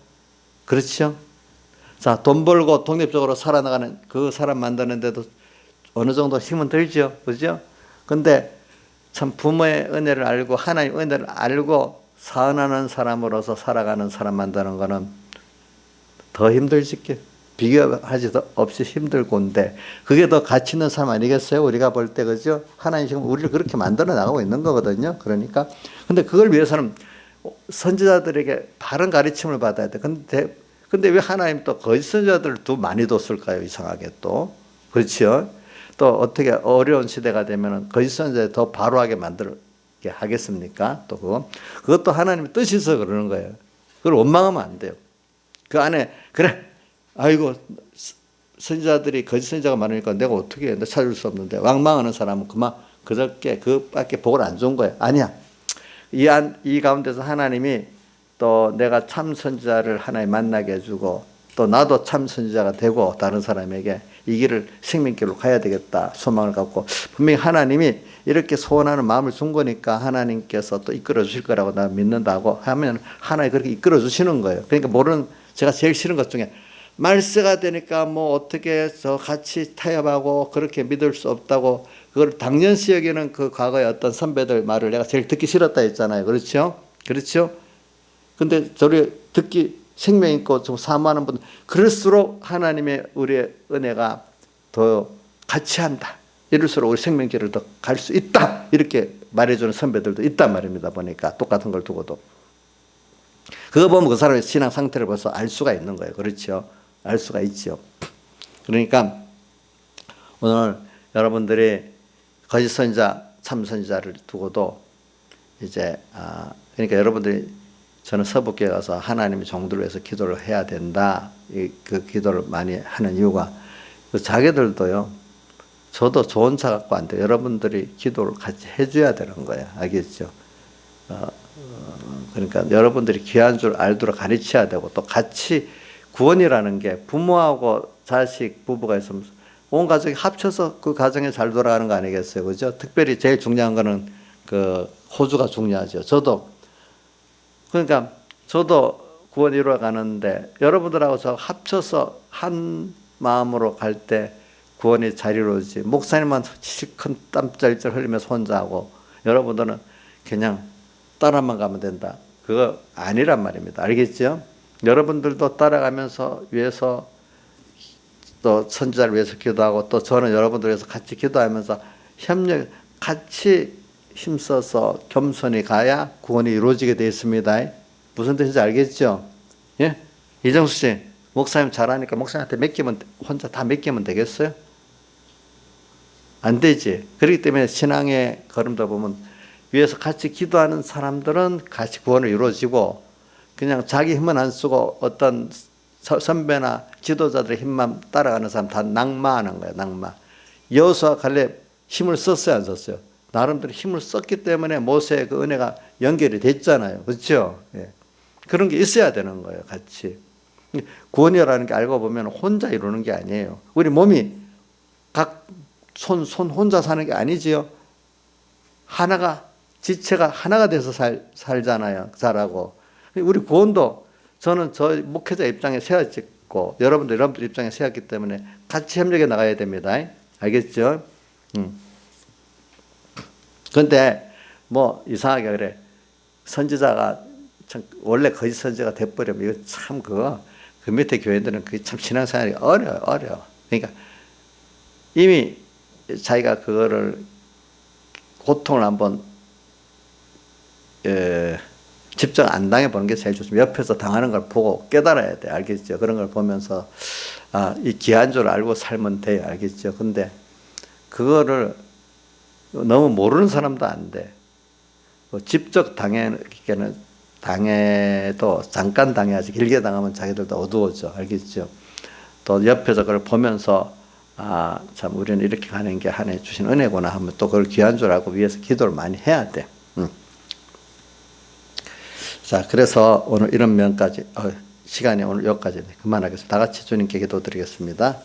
그렇죠? 자, 돈 벌고 독립적으로 살아나가는 그 사람 만드는데도 어느 정도 힘은 들죠? 그죠? 근데 참 부모의 은혜를 알고 하나님의 은혜를 알고 사은하는 사람으로서 살아가는 사람 만드는 거는 더 힘들지. 비교하지 없이 힘들 건데 그게 더 가치 있는 삶 아니겠어요? 우리가 볼 때 그죠? 하나님 지금 우리를 그렇게 만들어 나가고 있는 거거든요. 그러니까 근데 그걸 위해서는 선지자들에게 바른 가르침을 받아야 돼. 근데 왜 하나님 또 거짓 선지자들을 더 많이 뒀을까요? 이상하게 또. 그렇죠? 또 어떻게 어려운 시대가 되면 거짓 선지자를 더 바로하게 만들게 하겠습니까? 또 그것도 하나님의 뜻이 있어 그러는 거예요. 그걸 원망하면 안 돼요. 그 안에 그래 아이고 선지자들이 거짓 선지자가 많으니까 내가 어떻게 해? 내가 찾을 수 없는데 왕망하는 사람은 그저께 그밖에 복을 안 준 거예요. 아니야. 이 가운데서 하나님이 또 내가 참 선지자를 하나님 만나게 해주고 또 나도 참 선지자가 되고 다른 사람에게 이 길을 생명길로 가야 되겠다 소망을 갖고 분명히 하나님이 이렇게 소원하는 마음을 준 거니까 하나님께서 또 이끌어 주실 거라고 나 믿는다고 하면 하나님 그렇게 이끌어 주시는 거예요. 그러니까 제가 제일 싫은 것 중에 말세가 되니까 뭐 어떻게 저 같이 타협하고 그렇게 믿을 수 없다고 그걸 당연시 여기는 그 과거의 어떤 선배들 말을 내가 제일 듣기 싫었다 했잖아요. 그렇죠? 그렇죠? 근데 저를 듣기 생명 있고 좀 사모하는 분 그럴수록 하나님의 우리의 은혜가 더 같이 한다. 이럴수록 우리 생명길을 더 갈 수 있다. 이렇게 말해주는 선배들도 있단 말입니다. 보니까 똑같은 걸 두고도. 그거 보면 그 사람의 신앙 상태를 벌써 알 수가 있는 거예요. 그렇죠? 알 수가 있죠. 그러니까 오늘 여러분들이 거짓 선지자, 참 선지자를 두고도 이제 그러니까 여러분들이 저는 서북교회 가서 하나님의 종들을 위해서 기도를 해야 된다. 그 기도를 많이 하는 이유가 자기들도요. 저도 좋은 차 갖고 안 돼요. 여러분들이 기도를 같이 해줘야 되는 거예요. 알겠죠? 그러니까 여러분들이 귀한 줄 알도록 가르쳐야 되고 또 같이 구원이라는 게 부모하고 자식, 부부가 있으면 온 가족이 합쳐서 그 가정이 잘 돌아가는 거 아니겠어요? 그죠? 특별히 제일 중요한 거는 그 호주가 중요하죠. 그러니까 저도 구원 이루어 가는데 여러분들하고 저 합쳐서 한 마음으로 갈 때 구원이 잘 이루어지지. 목사님만 실컷 땀 짤짤 흘리면서 혼자 하고 여러분들은 그냥 따라만 가면 된다. 그거 아니란 말입니다. 알겠죠? 여러분들도 따라가면서 위해서 또 선지자를 위해서 기도하고 또 저는 여러분들 위해서 같이 기도하면서 같이 힘써서 겸손히 가야 구원이 이루어지게 되어 있습니다. 무슨 뜻인지 알겠죠? 예? 이정수 씨, 목사님 잘하니까 목사님한테 혼자 다 맡기면 되겠어요? 안 되지. 그렇기 때문에 신앙의 걸음도 보면 위에서 같이 기도하는 사람들은 같이 구원을 이루어지고 그냥 자기 힘은 안 쓰고 어떤 선배나 지도자들의 힘만 따라가는 사람 다 낙마하는 거예요. 낙마. 여호수아 갈렙 힘을 썼어요, 안 썼어요? 나름대로 힘을 썼기 때문에 모세의 그 은혜가 연결이 됐잖아요. 그렇죠? 예. 그런 게 있어야 되는 거예요, 같이. 구원이라는 게 알고 보면 혼자 이루는 게 아니에요. 우리 몸이 각 손 혼자 사는 게 아니지요. 지체가 하나가 돼서 살잖아요. 잘하고. 우리 구원도 저는 저 목회자 입장에 세워졌고 여러분들 입장에 세웠기 때문에 같이 협력해 나가야 됩니다. 알겠죠? 그런데 뭐 이상하게 그래. 선지자가 참 원래 거짓 선지자가 돼버리면 이거 참 그 밑에 교회들은 그게 참 신앙생활이 어려워. 그러니까 이미 자기가 그거를 고통을 한번 집중 안 당해보는 게 제일 좋습니다. 옆에서 당하는 걸 보고 깨달아야 돼. 알겠죠? 그런 걸 보면서 이 귀한 줄 알고 살면 돼요. 알겠죠? 근데 그거를 너무 모르는 사람도 안 돼. 직접 당해도 잠깐 당해야지 길게 당하면 자기들도 어두워져. 알겠죠? 또 옆에서 그걸 보면서 참 우리는 이렇게 가는 게 하나님 주신 은혜구나 하면 또 그걸 귀한 줄 알고 위해서 기도를 많이 해야 돼. 자, 그래서 오늘 이런 면까지 시간이 오늘 여기까지 그만하겠습니다. 다 같이 주님께 기도드리겠습니다.